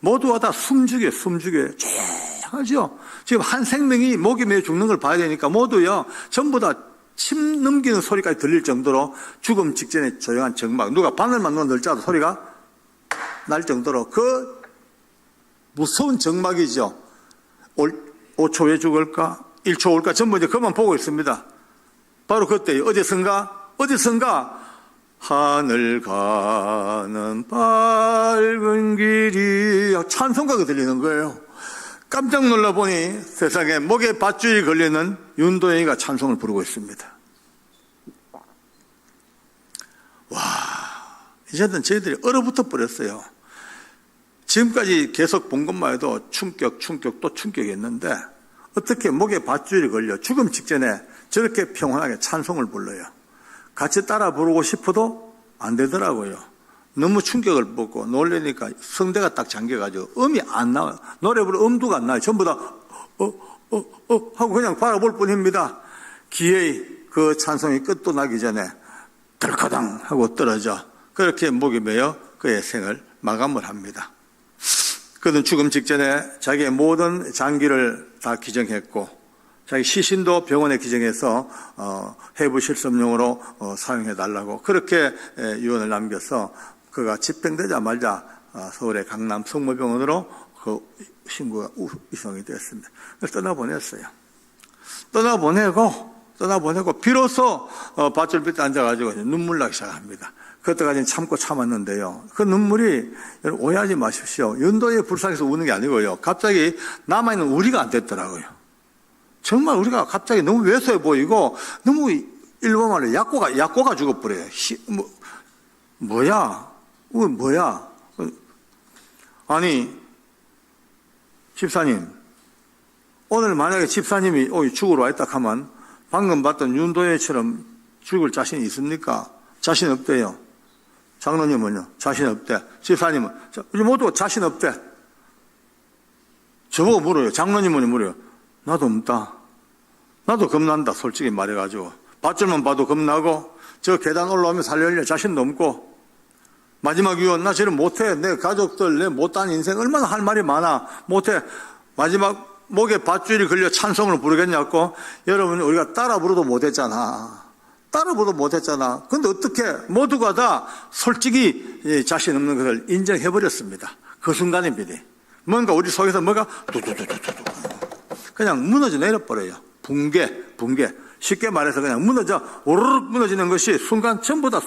모두가 다 숨죽여 조용하죠. 지금 한 생명이 목이 메어 죽는 걸 봐야 되니까 모두요 전부 다 침 넘기는 소리까지 들릴 정도로 죽음 직전에 조용한 정막, 누가 바늘만 넣을지라도 소리가 날 정도로 그 무서운 정막이죠. 5초에 죽을까 1초 올까 전부 이제 그만 보고 있습니다. 바로 그때 어디선가 하늘 가는 밝은 길이 찬송가가 들리는 거예요. 깜짝 놀라보니 세상에 목에 밧줄이 걸리는 윤도현이가 찬송을 부르고 있습니다. 와, 이제는 저희들이 얼어붙어 버렸어요. 지금까지 계속 본 것만 해도 충격 또 충격이었는데 어떻게 목에 밧줄이 걸려 죽음 직전에 저렇게 평온하게 찬송을 불러요. 같이 따라 부르고 싶어도 안 되더라고요. 너무 충격을 받고 놀라니까 성대가 딱 잠겨가지고 음이 안 나와요. 노래 부르 음도가 안 나요. 전부 다 하고 그냥 바라볼 뿐입니다. 기어이 그 찬송이 끝도 나기 전에 덜커당 하고 떨어져 그렇게 목이 메어 그의 생을 마감을 합니다. 그는 죽음 직전에 자기의 모든 장기를 다 기증했고 자기 시신도 병원에 기증해서 해부 실습용으로 사용해달라고 그렇게 유언을 남겨서 그가 집행되자마자 서울의 강남 성모병원으로 그 신고가 이송이 됐습니다. 그래서 떠나보내고 비로소 밧줄 밑에 앉아가지고 눈물 나기 시작합니다. 그때까지는 참고 참았는데요. 그 눈물이 오해하지 마십시오. 윤도의 불쌍해서 우는 게 아니고요. 갑자기 남아있는 우리가 안 됐더라고요. 정말 우리가 갑자기 너무 왜소해 보이고 너무 일본말로 약고가 죽어버려요. 뭐야? 아니 집사님 오늘 만약에 집사님이 죽으러 와 있다 하면 방금 봤던 윤도혜처럼 죽을 자신이 있습니까? 자신 없대요. 장로님은요? 자신 없대. 집사님은? 우리 모두 자신 없대. 저보고 물어요. 장로님은 물어요. 나도 없다. 나도 겁난다. 솔직히 말해가지고. 밧줄만 봐도 겁나고 저 계단 올라오면 살려려 자신도 없고 마지막 유언 나 저는 못해. 내 가족들 내 못한 인생 얼마나 할 말이 많아. 못해. 마지막 목에 밧줄이 걸려 찬송을 부르겠냐고. 여러분 우리가 따라 부르도 못했잖아. 근데 어떻게 모두가 다 솔직히 자신 없는 것을 인정해버렸습니다. 그 순간입니다. 뭔가 우리 속에서 뭐가 두두두두두 그냥 무너져 내려버려요. 붕괴. 쉽게 말해서 그냥 오르륵 무너지는 것이 전부 다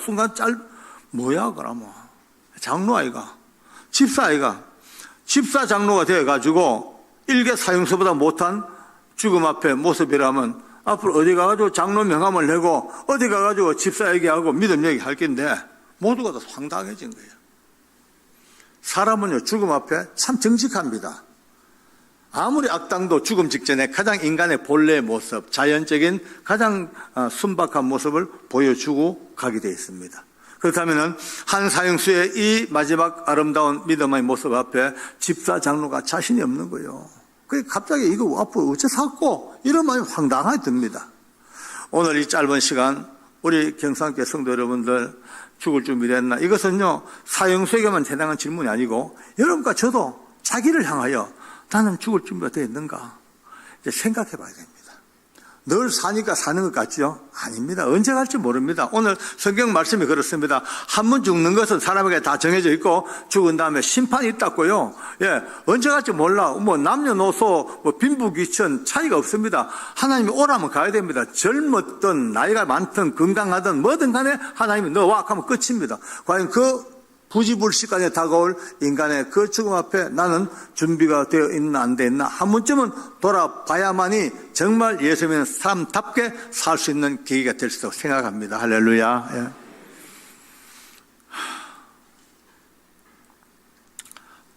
뭐야 그러면. 장로 아이가. 집사 장로가 되어가지고 일개 사형수보다 못한 죽음 앞에 모습이라면 앞으로 어디 가가지고 장로 명함을 내고 어디 가가지고 집사 얘기하고 믿음 얘기할 건데 모두가 다 황당해진 거예요. 사람은요 죽음 앞에 참 정직합니다. 아무리 악당도 죽음 직전에 가장 인간의 본래의 모습, 자연적인 가장 순박한 모습을 보여주고 가게 되어 있습니다. 그렇다면 한 사형수의 이 마지막 아름다운 믿음의 모습 앞에 집사 장로가 자신이 없는 거예요. 그게 갑자기 이거 앞으로 어째서 하고 이런 마음이 황당하게 듭니다. 오늘 이 짧은 시간 우리 경상교회 성도 여러분들 죽을 준비됐나? 이것은요 사형수에게만 해당한 질문이 아니고 여러분과 저도 자기를 향하여 나는 죽을 준비가 되어 있는가? 이제 생각해 봐야 됩니다. 늘 사니까 사는 것 같죠? 아닙니다. 언제 갈지 모릅니다. 오늘 성경 말씀이 그렇습니다. 한 번 죽는 것은 사람에게 다 정해져 있고 죽은 다음에 심판이 있다고요. 언제 갈지 몰라. 남녀노소, 빈부귀천 차이가 없습니다. 하나님이 오라면 가야 됩니다. 젊었든 나이가 많든 건강하든 뭐든 간에 하나님이 너와 하면 끝입니다. 과연 그 부지불식간에 다가올 인간의 그 죽음 앞에 나는 준비가 되어 있나 안 되어 있나 한 번쯤은 돌아봐야만이 정말 예수 믿는 사람답게 살 수 있는 계기가 될 수 있다고 생각합니다. 할렐루야.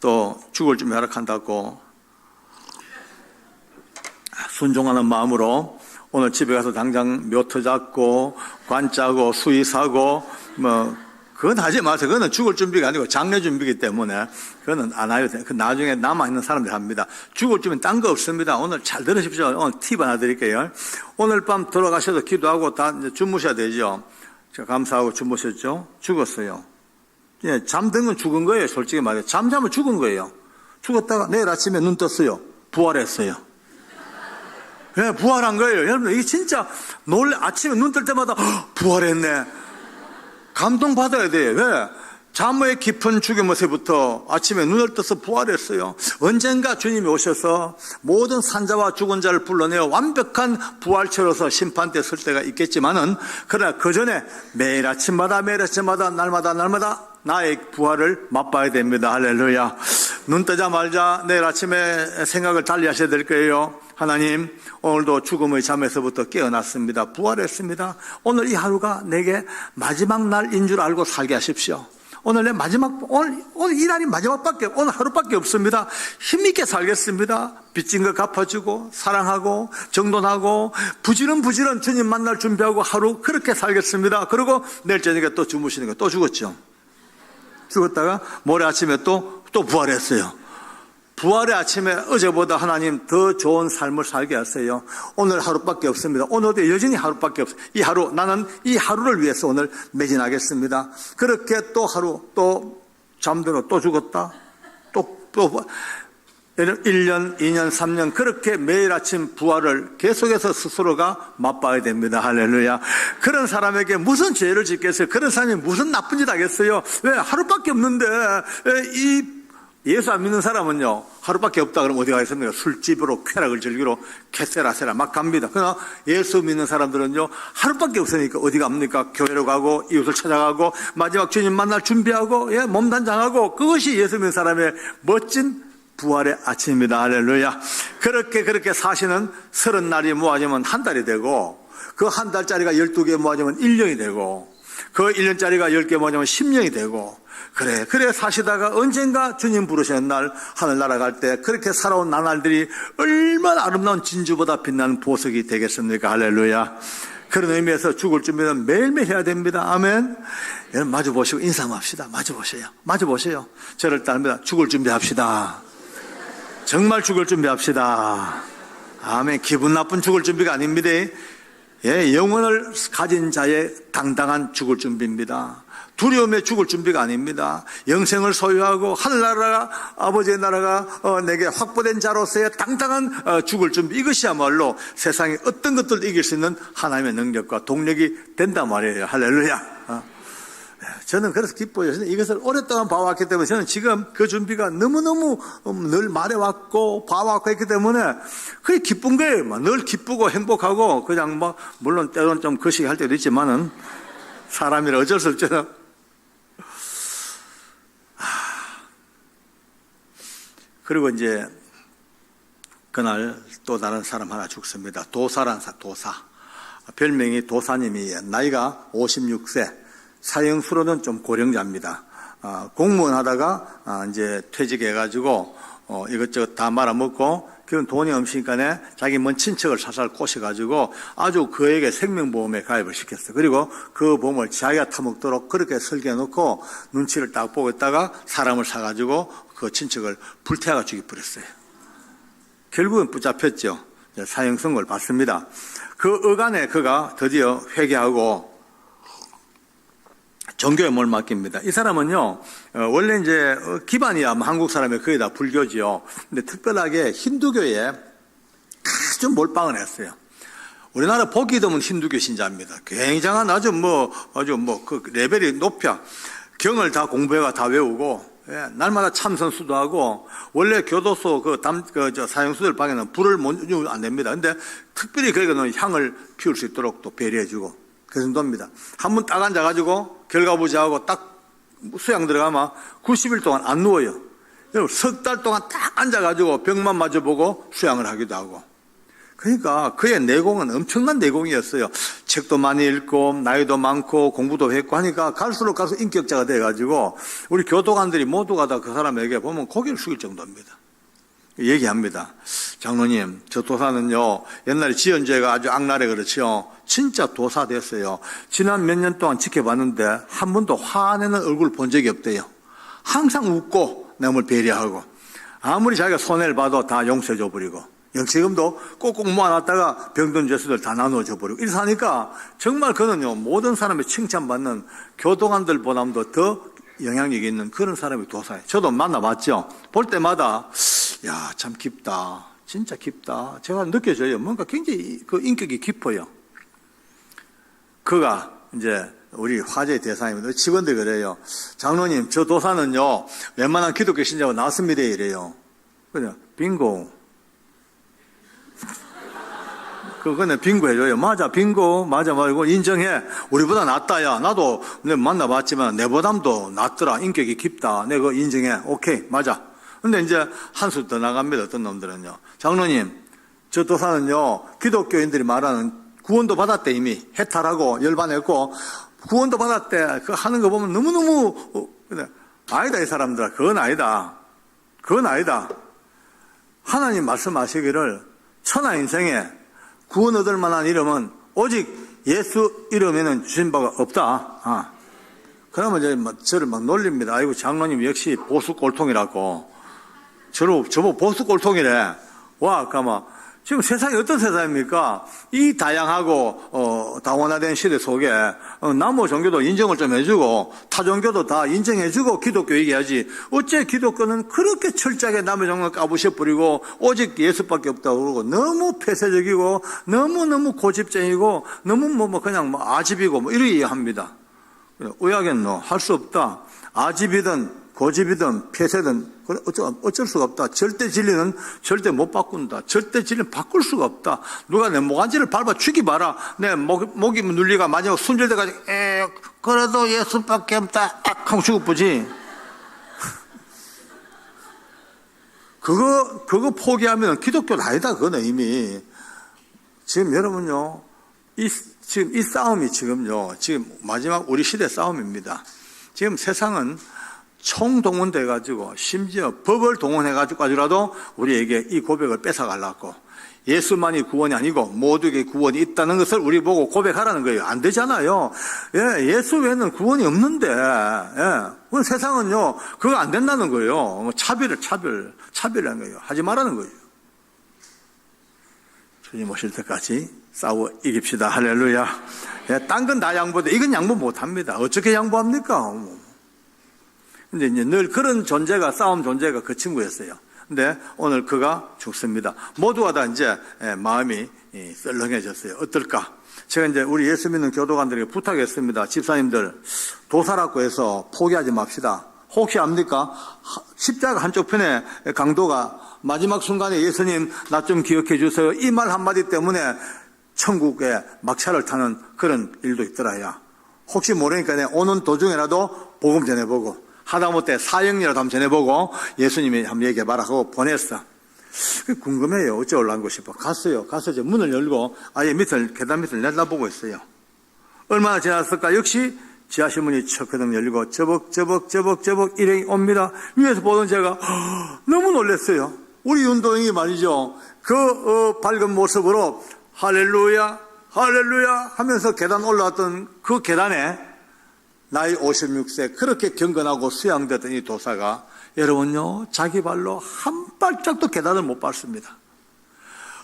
또 죽을 준비 하락한다고 순종하는 마음으로 오늘 집에 가서 당장 묘토 잡고 관 짜고 수의 사고 그건 하지 마세요. 그거는 죽을 준비가 아니고 장례 준비이기 때문에 그거는 안 해도 돼요. 그 나중에 남아있는 사람들이 합니다. 죽을 준비는 딴 거 없습니다. 오늘 잘 들으십시오. 오늘 팁 하나 드릴게요. 오늘 밤 돌아가셔도 기도하고 다 이제 주무셔야 되죠. 제가 감사하고 주무셨죠? 죽었어요. 예, 잠든 건 죽은 거예요. 솔직히 말해요. 잠자면 죽은 거예요. 죽었다가 내일 아침에 눈 떴어요. 부활했어요. 예, 부활한 거예요. 여러분, 이게 진짜 아침에 눈 뜰 때마다 부활했네. 감동받아야 돼요. 왜? 잠의 깊은 죽음에서부터 아침에 눈을 떠서 부활했어요. 언젠가 주님이 오셔서 모든 산자와 죽은 자를 불러내어 완벽한 부활체로서 심판대 설 때가 있겠지만은, 그러나 그 전에 매일 아침마다 날마다 나의 부활을 맛봐야 됩니다. 할렐루야. 눈 뜨자마자 내일 아침에 생각을 달리 하셔야 될 거예요. 하나님, 오늘도 죽음의 잠에서부터 깨어났습니다. 부활했습니다. 오늘 이 하루가 내게 마지막 날인 줄 알고 살게 하십시오. 오늘 이 날이 오늘 하루밖에 없습니다. 힘있게 살겠습니다. 빚진 거 갚아주고, 사랑하고, 정돈하고, 부지런 주님 만날 준비하고 하루 그렇게 살겠습니다. 그리고 내일 저녁에 또 주무시는 거 또 죽었죠. 죽었다가 모레 아침에 또 부활했어요. 부활의 아침에 어제보다 하나님 더 좋은 삶을 살게 하세요. 오늘 하루밖에 없습니다. 오늘도 여전히 하루밖에 없어요. 이 하루, 나는 이 하루를 위해서 오늘 매진하겠습니다. 그렇게 또 하루, 또 잠들어 또 죽었다. 또 1년, 2년, 3년 그렇게 매일 아침 부활을 계속해서 스스로가 맛봐야 됩니다. 할렐루야. 그런 사람에게 무슨 죄를 짓겠어요? 그런 사람이 무슨 나쁜 짓 하겠어요? 왜? 하루밖에 없는데 예수 안 믿는 사람은요, 하루밖에 없다 그러면 어디 가겠습니까? 술집으로 쾌락을 즐기러 캐세라세라 막 갑니다. 그러나 예수 믿는 사람들은요, 하루밖에 없으니까 어디 갑니까? 교회로 가고 이웃을 찾아가고 마지막 주님 만날 준비하고 몸단장하고, 그것이 예수 믿는 사람의 멋진 부활의 아침입니다. 할렐루야. 그렇게 사시는 30날이 모아지면 한 달이 되고, 그 한 달짜리가 12개 모아지면 1년이 되고, 그 1년짜리가 10개 모아지면 10년이 되고, 그래 사시다가 언젠가 주님 부르시는 날 하늘 날아갈 때 그렇게 살아온 나날들이 얼마나 아름다운 진주보다 빛나는 보석이 되겠습니까? 할렐루야. 그런 의미에서 죽을 준비는 매일매일 해야 됩니다. 아멘. 여러분 마주 보시고 인사합시다. 마주 보세요. 저를 따릅니다. 죽을 준비합시다. 정말 죽을 준비합시다. 아멘. 기분 나쁜 죽을 준비가 아닙니다. 영혼을 가진 자의 당당한 죽을 준비입니다. 두려움에 죽을 준비가 아닙니다. 영생을 소유하고 하늘나라가, 아버지의 나라가 내게 확보된 자로서의 당당한 죽을 준비, 이것이야말로 세상의 어떤 것들도 이길 수 있는 하나님의 능력과 동력이 된단 말이에요. 할렐루야. 저는 그래서 기뻐요. 이것을 오랫동안 봐왔기 때문에 저는 지금 그 준비가 너무너무 늘 말해왔고 봐왔고 했기 때문에 그게 기쁜 거예요. 늘 기쁘고 행복하고, 그냥 물론 때로는 좀 거시기할 때도 있지만은 사람이라 어쩔 수 없잖아. 그리고 이제 그날 또 다른 사람 하나 죽습니다. 도사. 별명이 도사님이에요. 나이가 56세. 사형수로는 좀 고령자입니다. 공무원 하다가 이제 퇴직해가지고 이것저것 다 말아먹고, 그런 돈이 없으니까 자기 먼 친척을 살살 꼬셔가지고 아주 그에게 생명보험에 가입을 시켰어요. 그리고 그 보험을 자기가 타먹도록 그렇게 설계해놓고 눈치를 딱 보고 있다가 사람을 사가지고 그 친척을 불태워가 죽여버렸어요. 결국은 붙잡혔죠. 사형 선고를 받습니다. 그 어간에 그가 드디어 회개하고 종교에 몸을 맡깁니다. 이 사람은요, 원래 이제 기반이야 한국 사람이 거의 다 불교지요. 근데 특별하게 힌두교에 아주 몰빵을 했어요. 우리나라 보기 드문 힌두교 신자입니다. 굉장한 아주 그 레벨이 높여. 경을 다 공부해가 다 외우고, 날마다 참선 수도하고, 원래 교도소 사형수들 방에는 불을 안 냅니다. 근데 특별히 거기는 향을 피울 수 있도록 또 배려해주고, 그 정도입니다. 한 번 딱 앉아가지고 결과부지하고 딱 수양 들어가면 90일 동안 안 누워요. 석 달 동안 딱 앉아가지고 벽만 마주보고 수양을 하기도 하고. 그러니까 그의 내공은 엄청난 내공이었어요. 책도 많이 읽고 나이도 많고 공부도 했고 하니까 갈수록 인격자가 돼가지고 우리 교도관들이 모두가 다 그 사람에게 보면 고개를 숙일 정도입니다. 얘기합니다. 장로님, 저 도사는요, 옛날에 지은 죄가 아주 악랄해 그렇죠. 진짜 도사 됐어요. 지난 몇 년 동안 지켜봤는데 한 번도 화내는 얼굴 본 적이 없대요. 항상 웃고 남을 배려하고 아무리 자기가 손해를 봐도 다 용서해 버리고 영치금도 꼭꼭 모아놨다가 병든 죄수들 다 나누어줘 버리고 이렇게 사니까 정말 그는요, 모든 사람이 칭찬받는 교도관들보다도 더 영향력이 있는 그런 사람이 도사예요. 저도 만나봤죠. 볼 때마다 야, 참 깊다. 진짜 깊다. 제가 느껴져요. 뭔가 굉장히 그 인격이 깊어요. 그가 이제 우리 화제의 대상입니다. 직원들 그래요. 장로님, 저 도사는요, 웬만한 기독교 신자가 나왔습니다. 이래요. 그냥 빙고. 그거는 빙고 해줘요. 맞아, 빙고. 맞아, 말고 인정해. 우리보다 낫다, 야. 나도 만나봤지만 내보담도 낫더라. 인격이 깊다. 내가 그거 인정해. 오케이, 맞아. 근데 이제 한 수 더 나갑니다. 어떤 놈들은요. 장로님, 저 도사는요, 기독교인들이 말하는 구원도 받았대, 이미. 해탈하고 열반했고, 구원도 받았대. 그거 하는 거 보면 너무너무, 아니다, 이 사람들아. 그건 아니다. 그건 아니다. 하나님 말씀하시기를 천하 인생에 구원 얻을 만한 이름은 오직 예수 이름에는 주신 바가 없다. 그러면 이제 저를 막 놀립니다. 아이고, 장로님 역시 보수 꼴통이라고. 저보고 보수 꼴통이래. 와, 가만. 지금 세상이 어떤 세상입니까? 이 다양하고, 다원화된 시대 속에, 남모 종교도 인정을 좀 해주고, 타 종교도 다 인정해주고, 기독교 얘기하지. 어째 기독교는 그렇게 철저하게 남의 종교 까부셔버리고, 오직 예수밖에 없다고 그러고, 너무 폐쇄적이고, 너무너무 고집쟁이고, 너무 그냥 아집이고, 이렇게 합니다. 왜 하겠노? 할 수 없다. 아집이든, 고집이든 폐쇄든 어쩔 수가 없다. 절대 진리는 절대 못 바꾼다. 절대 진리는 바꿀 수가 없다. 누가 내 모간지를 밟아 죽이봐라. 내 목이 눌리가 마지막 숨질때까지 그래도 예수밖에 없다. 하고 죽어보지. 그거 포기하면 기독교는 아니다. 그거는 이미. 지금 여러분요, 지금 이 싸움이 지금 마지막 우리 시대 싸움입니다. 지금 세상은 총동원돼가지고 심지어 법을 동원해가지고라도 우리에게 이 고백을 뺏어가려고, 예수만이 구원이 아니고 모두에게 구원이 있다는 것을 우리 보고 고백하라는 거예요. 안 되잖아요. 예수 외에는 구원이 없는데, 세상은요, 그거 안 된다는 거예요. 차별이라는 거예요. 하지 말라는 거예요. 주님 오실 때까지 싸워 이깁시다. 할렐루야. 딴 건 다 양보돼. 이건 양보 못 합니다. 어떻게 양보합니까? 근데 이제 늘 그런 존재가, 싸움 존재가 그 친구였어요. 근데 오늘 그가 죽습니다. 모두가 다 이제 마음이 썰렁해졌어요. 어떨까? 제가 이제 우리 예수 믿는 교도관들에게 부탁했습니다. 집사님들, 도사라고 해서 포기하지 맙시다. 혹시 압니까? 십자가 한쪽 편에 강도가 마지막 순간에 예수님 나 좀 기억해 주세요. 이 말 한마디 때문에 천국에 막차를 타는 그런 일도 있더라야. 혹시 모르니까 오는 도중에라도 복음 전해보고, 하다못해 사형이라도 한번 전해보고 예수님이 한번 얘기해봐라 하고 보냈어. 궁금해요. 어째 올라간 거 싶어. 갔어요. 가서 이제 문을 열고 아예 계단 밑을 내다보고 있어요. 얼마나 지났을까? 역시 지하실문이 척그덕 열리고 저벅 일행이 옵니다. 위에서 보던 제가 너무 놀랐어요. 우리 운동이 말이죠. 그 밝은 모습으로 할렐루야 할렐루야 하면서 계단 올라왔던 그 계단에 나이 56세 그렇게 경건하고 수양되던 이 도사가 여러분요, 자기 발로 한 발짝도 계단을 못 밟습니다.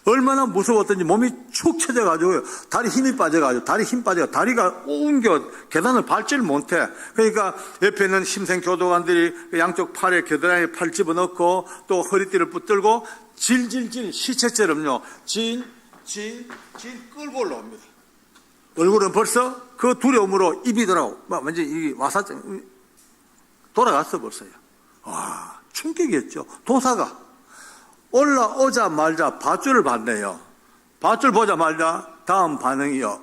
얼마나 무서웠던지 몸이 축 처져가지고 다리 힘이 빠져가지고 다리가 옮겨 계단을 밟지를 못해. 그러니까 옆에 있는 심생 교도관들이 양쪽 팔에 겨드랑이에 팔 집어넣고 또 허리띠를 붙들고 질질질 시체처럼요 질 끌고 올라옵니다. 얼굴은 벌써 그 두려움으로 입이 돌아오고 완전 이 와사증 돌아갔어 벌써요. 와, 충격이었죠. 도사가 올라오자마자 밧줄을 봤네요. 밧줄 보자마자 다음 반응이요.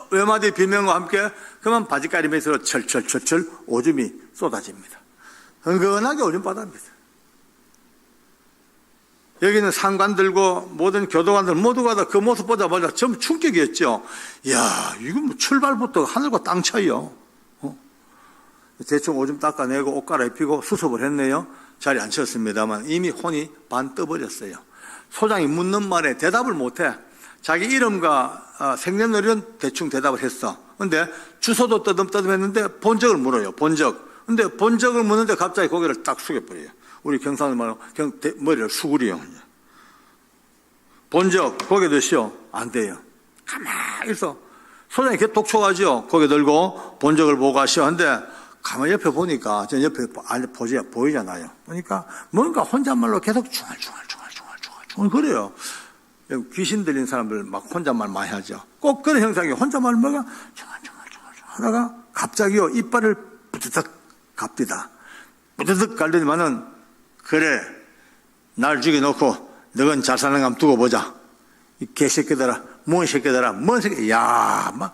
외마디 비명과 함께 그만 바지가리 밑으로 철철철철 오줌이 쏟아집니다. 흥건하게 오줌 바답니다. 여기는 상관들고 모든 교도관들 모두가 다 그 모습 보자마자 전부 충격이었죠. 이야, 이거 뭐 출발부터 하늘과 땅 차이요. 대충 오줌 닦아내고 옷 갈아입히고 수습을 했네요. 자리에 앉혔습니다만 이미 혼이 반 떠버렸어요. 소장이 묻는 말에 대답을 못해. 자기 이름과 생년월일은 대충 대답을 했어. 근데 주소도 떠듬떠듬했는데 본적을 물어요. 본적. 근데 본적을 묻는데 갑자기 고개를 딱 숙여버려요. 우리 경상도 말로 머리를 수그려요. 본적 고개 드시오. 안 돼요. 가만히 있어. 소장이 걔 독촉하죠. 고개 들고 본적을 보고 가시오. 근데 가만히 옆에 보니까 저 옆에 보이잖아요. 그러니까 뭔가 혼잣말로 계속 중얼중얼 그래요. 귀신 들린 사람들 막 혼잣말 많이 하죠. 꼭 그런 형상이 혼잣말 뭐가 중얼중얼 하다가 갑자기요 이빨을 부드덕 갑디다. 부드덕 갈더니만은 그래 날 죽여놓고 너건 잘 사는 감 두고 보자. 이 개새끼들아, 뭔 새끼들아, 뭔 새끼, 야, 막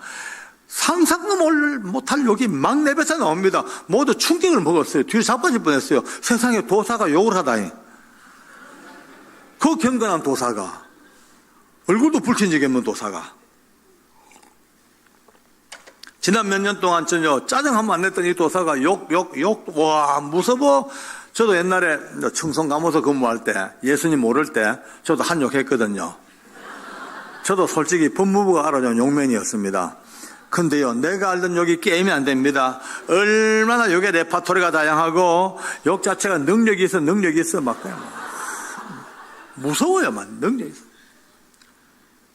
상상도 못할 욕이 막 내뱉어 나옵니다. 모두 충격을 먹었어요. 뒤로 자빠질 뻔했어요. 세상에 도사가 욕을 하다니. 그 경건한 도사가, 얼굴도 붉힌 적이 없는 도사가. 지난 몇 년 동안 전혀 짜증 한 번 안 냈던 이 도사가 와, 무서워. 저도 옛날에 청송감호소 근무할 때, 예수님 모를 때, 저도 한 욕 했거든요. 저도 솔직히 법무부가 알아준 용맨이었습니다. 근데요, 내가 알던 욕이 게임이 안 됩니다. 얼마나 욕의 레파토리가 다양하고, 욕 자체가 능력이 있어, 막, 무서워요, 막, 능력이 있어.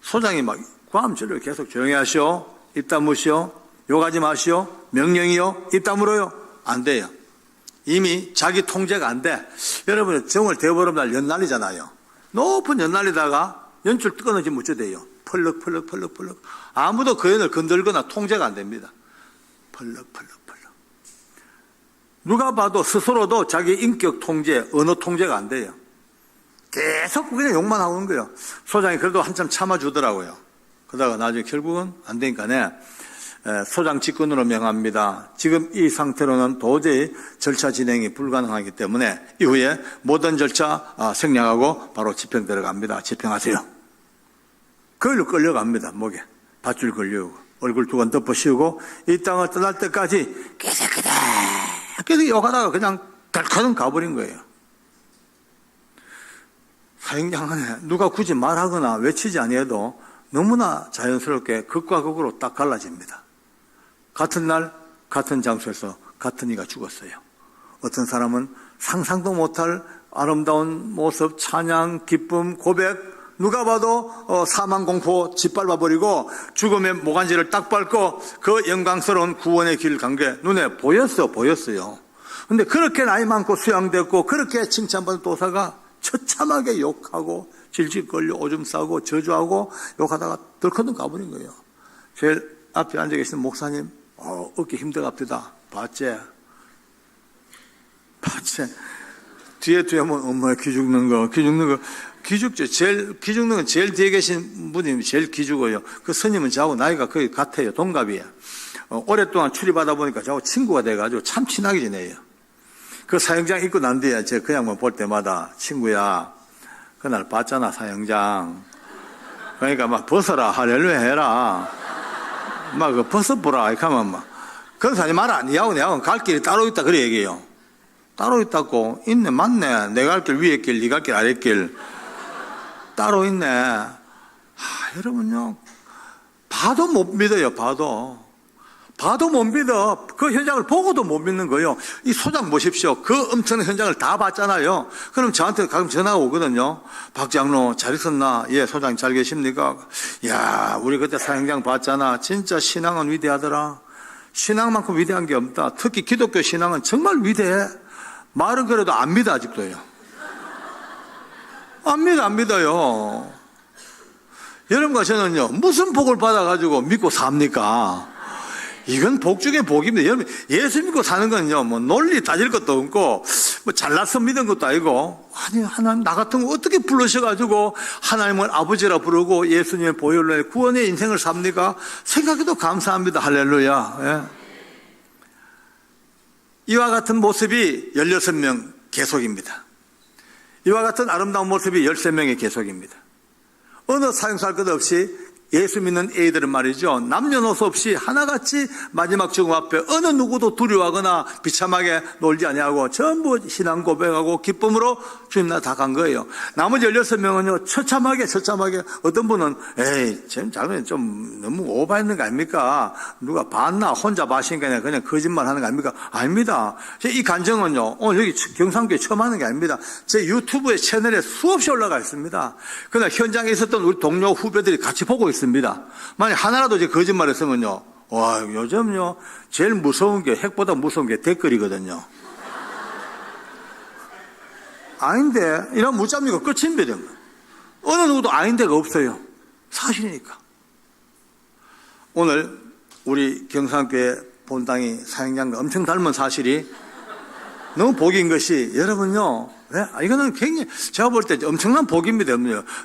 소장이 막, 과음질을 계속 조용히 하시오, 입 다무시오, 욕하지 마시오, 명령이요, 입 다물어요. 안 돼요. 이미 자기 통제가 안 돼. 여러분, 정월 대보름 날 연날리잖아요. 높은 연날리다가 연출 끊어지면 어째 돼요? 펄럭. 아무도 그 연을 건들거나 통제가 안 됩니다. 펄럭. 누가 봐도 스스로도 자기 인격 통제, 언어 통제가 안 돼요. 계속 그냥 욕만 하고 있는 거예요. 소장이 그래도 한참 참아주더라고요. 그러다가 나중에 결국은 안 되니까네. 소장 직권으로 명합니다. 지금 이 상태로는 도저히 절차 진행이 불가능하기 때문에 이후에 모든 절차 생략하고 바로 집행 들어갑니다. 집행하세요. 그걸로 끌려갑니다. 목에 밧줄 걸려오고 얼굴 두 번 덮어 씌우고 이 땅을 떠날 때까지 계속 욕하다가 그냥 달카등 가버린 거예요. 사형장 안에 누가 굳이 말하거나 외치지 아니해도 너무나 자연스럽게 극과 극으로 딱 갈라집니다. 같은 날 같은 장소에서 같은 이가 죽었어요. 어떤 사람은 상상도 못할 아름다운 모습, 찬양, 기쁨, 고백, 누가 봐도 사망공포 짓밟아버리고 죽음의 모간지를 딱 밟고 그 영광스러운 구원의 길 간 게 눈에 보였어요. 근데 그렇게 나이 많고 수양됐고 그렇게 칭찬받은 도사가 처참하게 욕하고 질질 끌려 오줌 싸고 저주하고 욕하다가 덜커덩 가버린 거예요. 제일 앞에 앉아 계신 목사님, 어깨 힘들갑니다. 봤지? 뒤에 뭐 엄마 기 죽는 거. 기죽죠. 기 죽는 건 제일 뒤에 계신 분이 제일 기죽어요. 그 스님은 저하고 나이가 거의 같아요. 동갑이에요. 오랫동안 출입하다 보니까 저하고 친구가 돼가지고 참 친하게 지내요. 그 사형장 입고 난 뒤에 제가 그 양반 볼 때마다 친구야, 그날 봤잖아, 사형장. 그러니까 막 벗어라, 할렐루야 해라. 막 그 벗어보라, 이렇게 하면 막. 그런 사람이 말아. 니하고 갈 길이 따로 있다, 그래 얘기해요. 따로 있다고? 있네, 맞네. 내가 갈 길 위에 길, 니 갈 길 아래 길. 따로 있네. 여러분요. 봐도 못 믿어요, 봐도 못 믿어. 그 현장을 보고도 못 믿는 거예요. 이 소장 보십시오. 그 엄청난 현장을 다 봤잖아요. 그럼 저한테 가끔 전화가 오거든요. 박 장로 잘 있었나? 예, 소장 잘 계십니까? 야, 우리 그때 사형장 봤잖아. 진짜 신앙은 위대하더라. 신앙만큼 위대한 게 없다. 특히 기독교 신앙은 정말 위대해. 말은 그래도 안 믿어, 아직도요. 안 믿어요. 여러분과 저는요, 무슨 복을 받아가지고 믿고 삽니까? 이건 복 중에 복입니다. 여러분, 예수 믿고 사는 건요, 뭐 논리 따질 것도 없고, 뭐 잘나서 믿은 것도 아니고, 아니, 하나님, 나 같은 거 어떻게 불러셔가지고, 하나님을 아버지라 부르고 예수님의 보혈로 구원의 인생을 삽니까? 생각해도 감사합니다. 할렐루야. 예. 이와 같은 모습이 16명 계속입니다. 이와 같은 아름다운 모습이 13명의 계속입니다. 어느 사형살 것 없이 예수 믿는 애들은 말이죠, 남녀노소 없이 하나같이 마지막 죽음 앞에 어느 누구도 두려워하거나 비참하게 놀지 아니하고 전부 신앙 고백하고 기쁨으로 주님 나라 다 간 거예요. 나머지 16명은요 처참하게 어떤 분은 에이 자는 좀 너무 오버했는 거 아닙니까? 누가 봤나? 혼자 마시니까 그냥 거짓말 하는 거 아닙니까? 아닙니다. 이 간증은요 오늘 여기 경상교회 처음 하는 게 아닙니다. 제 유튜브의 채널에 수없이 올라가 있습니다. 그러나 현장에 있었던 우리 동료 후배들이 같이 보고 있습니다. 만약 하나라도 이제 거짓말 했으면요, 와, 요즘요, 제일 무서운 게, 핵보다 무서운 게 댓글이거든요. 아닌데, 이런 무자입니까? 끝입니다. 어느 누구도 아닌데가 없어요. 사실이니까. 오늘 우리 경상교회 본당이 사역장과 엄청 닮은 사실이 너무 복인 것이, 여러분요, 네? 이거는 굉장히, 제가 볼 때 엄청난 복입니다.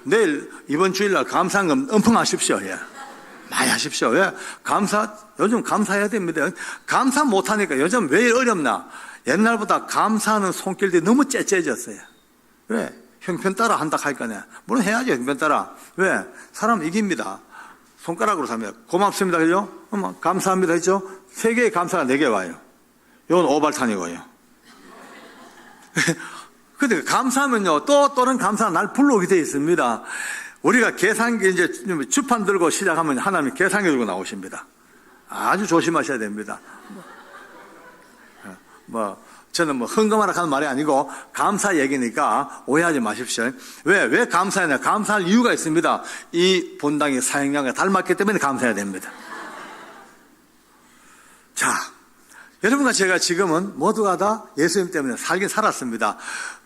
내일, 이번 주일날 감사한금 엄청 하십시오. 예. 많이 하십시오. 예. 요즘 감사해야 됩니다. 감사 못하니까 요즘 왜 어렵나? 옛날보다 감사하는 손길들이 너무 째째졌어요. 왜? 형편 따라 한다 하니까요. 물론 해야죠, 형편 따라. 왜? 사람 이깁니다. 손가락으로 삽니다. 고맙습니다. 그죠? 감사합니다. 했죠? 3개의 감사가 4개 와요. 이건 오발탄이고요. 근데 감사하면요, 또 다른 감사가 날 불러오게 되어 있습니다. 우리가 계산기 이제 주판 들고 시작하면 하나님 계산기 들고 나오십니다. 아주 조심하셔야 됩니다. 저는 흥금하라 하는 말이 아니고 감사 얘기니까 오해하지 마십시오. 왜 감사하냐? 감사할 이유가 있습니다. 이 본당이 사역장과 닮았기 때문에 감사해야 됩니다. 자, 여러분과 제가 지금은 모두가 다 예수님 때문에 살긴 살았습니다.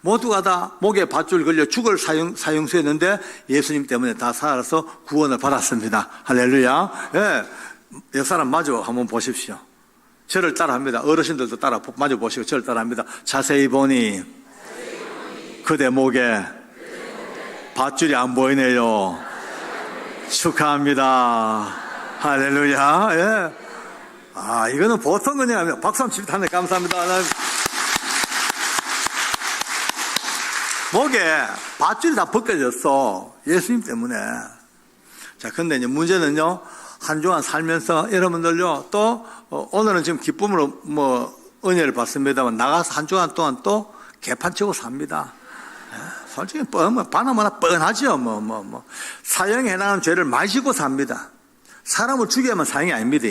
모두가 다 목에 밧줄 걸려 죽을 사형수였는데 예수님 때문에 다 살아서 구원을 받았습니다. 할렐루야. 예. 옆 사람 마주 한번 보십시오. 저를 따라합니다. 어르신들도 마주 보시고 저를 따라합니다. 자세히 보니 그대 목에 밧줄이 안 보이네요. 축하합니다. 할렐루야. 예. 이거는 보통 그냥 아닙니다. 박수 한번 치면 감사합니다. 목에 밧줄이 다 벗겨졌어. 예수님 때문에. 자, 근데 이제 문제는요, 한 주간 살면서 여러분들요, 또, 오늘은 지금 기쁨으로 은혜를 받습니다만, 나가서 한 주간 동안 또 개판 치고 삽니다. 솔직히 바나마나 뻔하죠. 사형에 해당하는 죄를 많이 지고 삽니다. 사람을 죽이면 사형이 아닙니다.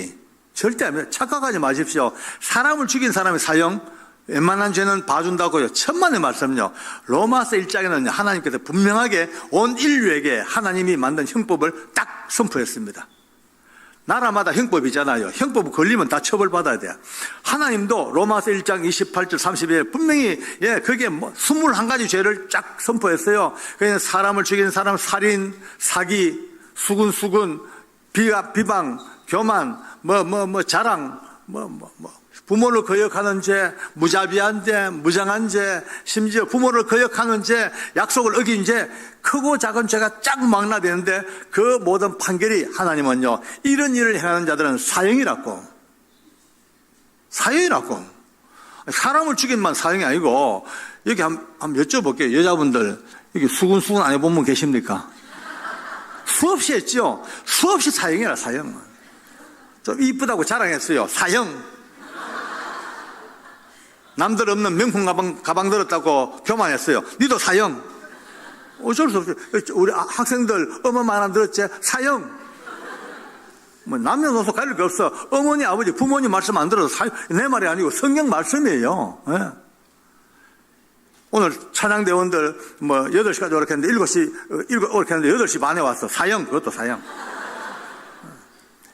절대 아닙니다. 착각하지 마십시오. 사람을 죽인 사람의 사형, 웬만한 죄는 봐준다고요. 천만의 말씀요. 로마서 1장에는 하나님께서 분명하게 온 인류에게 하나님이 만든 형법을 딱 선포했습니다. 나라마다 형법이잖아요. 형법 걸리면 다 처벌받아야 돼요. 하나님도 로마서 1장 28절 30일 분명히 그게 21가지 죄를 쫙 선포했어요. 그냥 사람을 죽이는 사람, 살인, 사기, 수군, 비방, 교만, 자랑, 부모를 거역하는 죄, 무자비한 죄, 무장한 죄, 심지어 부모를 거역하는 죄, 약속을 어긴 죄, 크고 작은 죄가 쫙 망라되는데 그 모든 판결이 하나님은요, 이런 일을 행하는 자들은 사형이라고. 사람을 죽인만 사형이 아니고, 여기 한번 여쭤볼게요. 여자분들, 여기 수군 안 해본 분 계십니까? 수없이 했죠? 수없이 사형이라, 사형. 좀 이쁘다고 자랑했어요. 사형. 남들 없는 명품 가방 들었다고 교만했어요. 니도 사형. 어쩔 수 없어요. 우리 학생들 어머만 안 들었지? 사형. 남녀노소 가릴 게 없어. 어머니, 아버지, 부모님 말씀 안 들어서 사형. 내 말이 아니고 성경 말씀이에요. 네. 오늘 찬양대원들 8시까지 오라 했는데 7시 오라 했는데 8시 반에 왔어. 사형. 그것도 사형.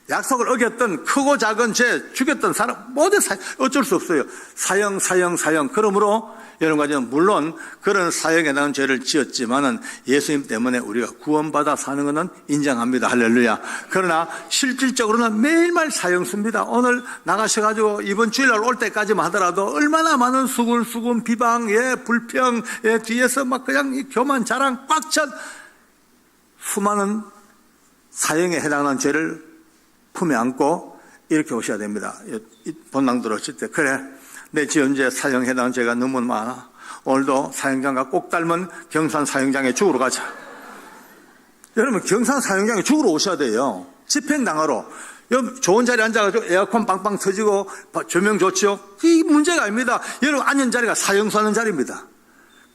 약속을 어겼던 크고 작은 죄, 죽였던 사람, 모두 어쩔 수 없어요. 사형. 그러므로 여러분과 물론 그런 사형에 대한 죄를 지었지만은 예수님 때문에 우리가 구원받아 사는 것은 인정합니다. 할렐루야. 그러나 실질적으로는 매일매일 사형수입니다. 오늘 나가셔가지고 이번 주일날 올 때까지만 하더라도 얼마나 많은 수군, 비방, 불평, 뒤에서 그냥 교만, 자랑 꽉 찬 수많은 사형에 해당하는 죄를 품에 안고 이렇게 오셔야 됩니다. 본당 들어오실 때, 그래, 내 지연제 사형해당한 죄가 너무 많아. 오늘도 사형장과 꼭 닮은 경산 사형장에 죽으러 가자. 여러분 경산 사형장에 죽으러 오셔야 돼요. 집행당하러. 좋은 자리에 앉아가지고 에어컨 빵빵 터지고 조명 좋죠. 이 문제가 아닙니다. 여러분 앉은 자리가 사형수하는 자리입니다.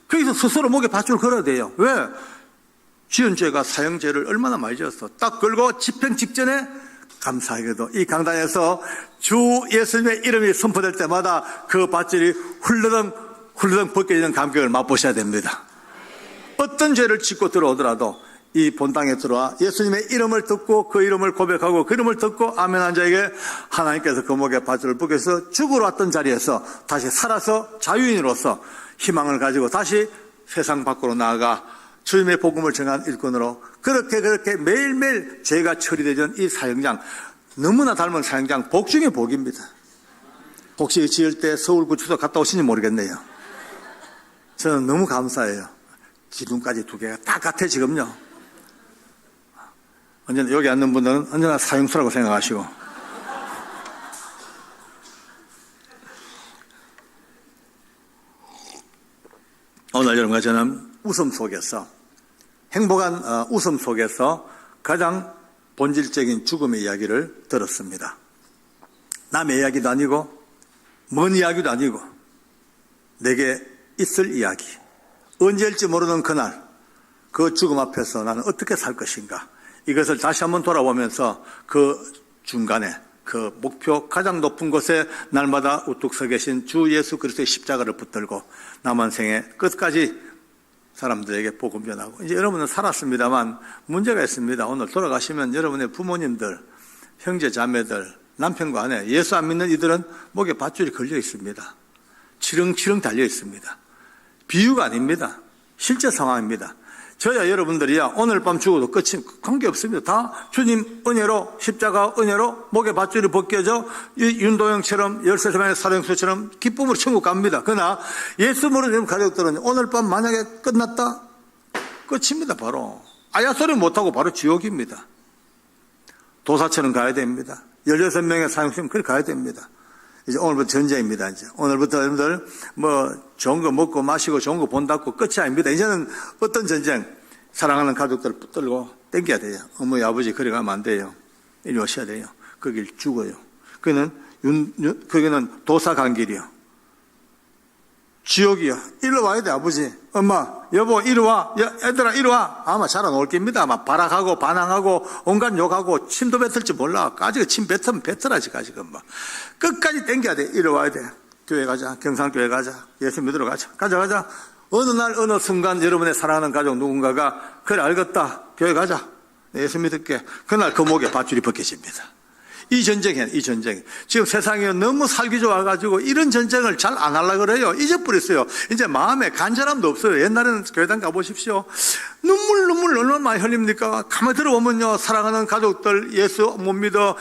거기서 스스로 목에 밧줄 걸어야 돼요. 왜? 지은 죄가 사형죄를 얼마나 많이 지었어. 딱 걸고 집행 직전에 감사하게도 이 강단에서 주 예수님의 이름이 선포될 때마다 그 밧줄이 훌러덩 벗겨지는 감격을 맛보셔야 됩니다. 어떤 죄를 짓고 들어오더라도 이 본당에 들어와 예수님의 이름을 듣고 그 이름을 고백하고 그 이름을 듣고 아멘한 자에게 하나님께서 그 목에 밧줄을 벗겨서 죽으러 왔던 자리에서 다시 살아서 자유인으로서 희망을 가지고 다시 세상 밖으로 나아가 주님의 복음을 전한 일꾼으로 그렇게 매일매일 죄가 처리되던 이 사형장, 너무나 닮은 사형장, 복 중에 복입니다. 혹시 지을 때 서울구치소 갔다 오시는지 모르겠네요. 저는 너무 감사해요. 기둥까지 2개가 딱 같아 지금요. 언제나 여기 앉는 분들은 언제나 사형수라고 생각하시고. 오늘 여러분과 저는 웃음 속에서, 행복한 웃음 속에서 가장 본질적인 죽음의 이야기를 들었습니다. 남의 이야기도 아니고 먼 이야기도 아니고 내게 있을 이야기, 언제일지 모르는 그날 그 죽음 앞에서 나는 어떻게 살 것인가, 이것을 다시 한번 돌아보면서 그 중간에 그 목표 가장 높은 곳에 날마다 우뚝 서 계신 주 예수 그리스도의 십자가를 붙들고 남은 생애 끝까지 사람들에게 복음 전하고, 이제 여러분은 살았습니다만 문제가 있습니다. 오늘 돌아가시면 여러분의 부모님들, 형제 자매들, 남편과 아내, 예수 안 믿는 이들은 목에 밧줄이 걸려 있습니다. 치렁치렁 달려 있습니다. 비유가 아닙니다. 실제 상황입니다. 저야 여러분들이야 오늘 밤 죽어도 끝이 관계없습니다. 다 주님 은혜로, 십자가 은혜로 목에 밧줄이 벗겨져 윤도영처럼 13명의 사형수처럼 기쁨으로 천국 갑니다. 그러나 예수 모르는 가족들은 오늘 밤 만약에 끝났다? 끝입니다. 바로 아야 소리 못하고 바로 지옥입니다. 도사처럼 가야 됩니다. 16명의 사형수는 그렇게 가야 됩니다. 이제 오늘부터 전쟁입니다. 이제 오늘부터 여러분들 좋은 거 먹고 마시고 좋은 거 본다고 끝이 아닙니다. 이제는 어떤 전쟁? 사랑하는 가족들을 붙들고 땡겨야 돼요. 어머니 아버지 그리 가면 안 돼요. 이리 오셔야 돼요. 거길 죽어요. 거기는 도사간길이요. 지옥이요. 일로 와야 돼. 아버지, 엄마, 여보 이리 와. 애들아 이리 와. 아마 자라놓을 겁니다. 아마 발악하고 반항하고 온갖 욕하고 침도 뱉을지 몰라. 아직 침 뱉으면 뱉으라지. 아직은 끝까지 땡겨야 돼. 이리 와야 돼. 교회 가자. 경상교회 가자. 예수 믿으러 가자. 가자. 어느 날 어느 순간 여러분의 사랑하는 가족 누군가가 그래 알겠다. 교회 가자. 예수 믿을게. 그날 그 목에 밧줄이 벗겨집니다. 이 전쟁이에요. 이 전쟁. 지금 세상이 너무 살기 좋아가지고 이런 전쟁을 잘 안 하려고 그래요. 잊어버렸어요. 이제 마음에 간절함도 없어요. 옛날에는 교회당 가보십시오. 눈물 얼마나 많이 흘립니까? 가만히 들어보면요. 사랑하는 가족들 예수 못 믿어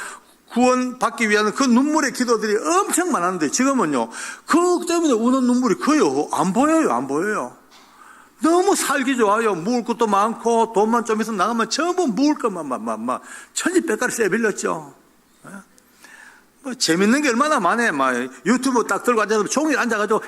구원받기 위한 그 눈물의 기도들이 엄청 많았는데 지금은요. 그것 때문에 우는 눈물이 거의 안 보여요. 너무 살기 좋아요. 먹을 것도 많고 돈만 좀 있으면 나가면 전부 먹을 것만 천지백가리 쎄빌렸죠. 재밌는 게 얼마나 많아. 유튜브 딱 들고 앉아서 종일 앉아가지고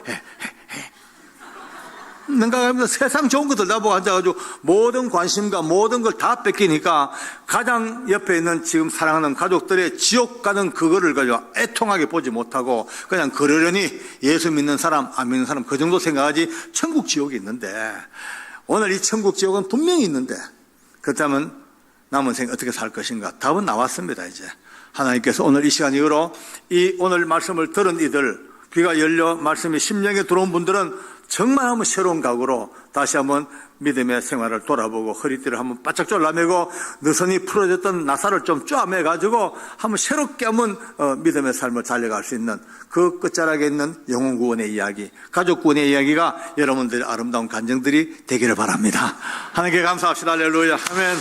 뭔가 세상 좋은 것들 다 보고 앉아가지고 모든 관심과 모든 걸 다 뺏기니까 가장 옆에 있는 지금 사랑하는 가족들의 지옥 가는 그거를 가지고 애통하게 보지 못하고 그냥 그러려니 예수 믿는 사람 안 믿는 사람 그 정도 생각하지 천국 지옥이 있는데, 오늘 이 천국 지옥은 분명히 있는데 그렇다면 남은 생에 어떻게 살 것인가? 답은 나왔습니다. 이제 하나님께서 오늘 이 시간 이후로 이 오늘 말씀을 들은 이들, 귀가 열려 말씀이 심령에 들어온 분들은 정말 한번 새로운 각오로 다시 한번 믿음의 생활을 돌아보고 허리띠를 한번 바짝 졸라매고 느슨히 풀어졌던 나사를 좀 쪼매가지고 한번 새롭게 한번 믿음의 삶을 달려갈 수 있는 그 끝자락에 있는 영혼 구원의 이야기, 가족 구원의 이야기가 여러분들의 아름다운 간증들이 되기를 바랍니다. 하나님께 감사합시다. 할렐루야. 아멘.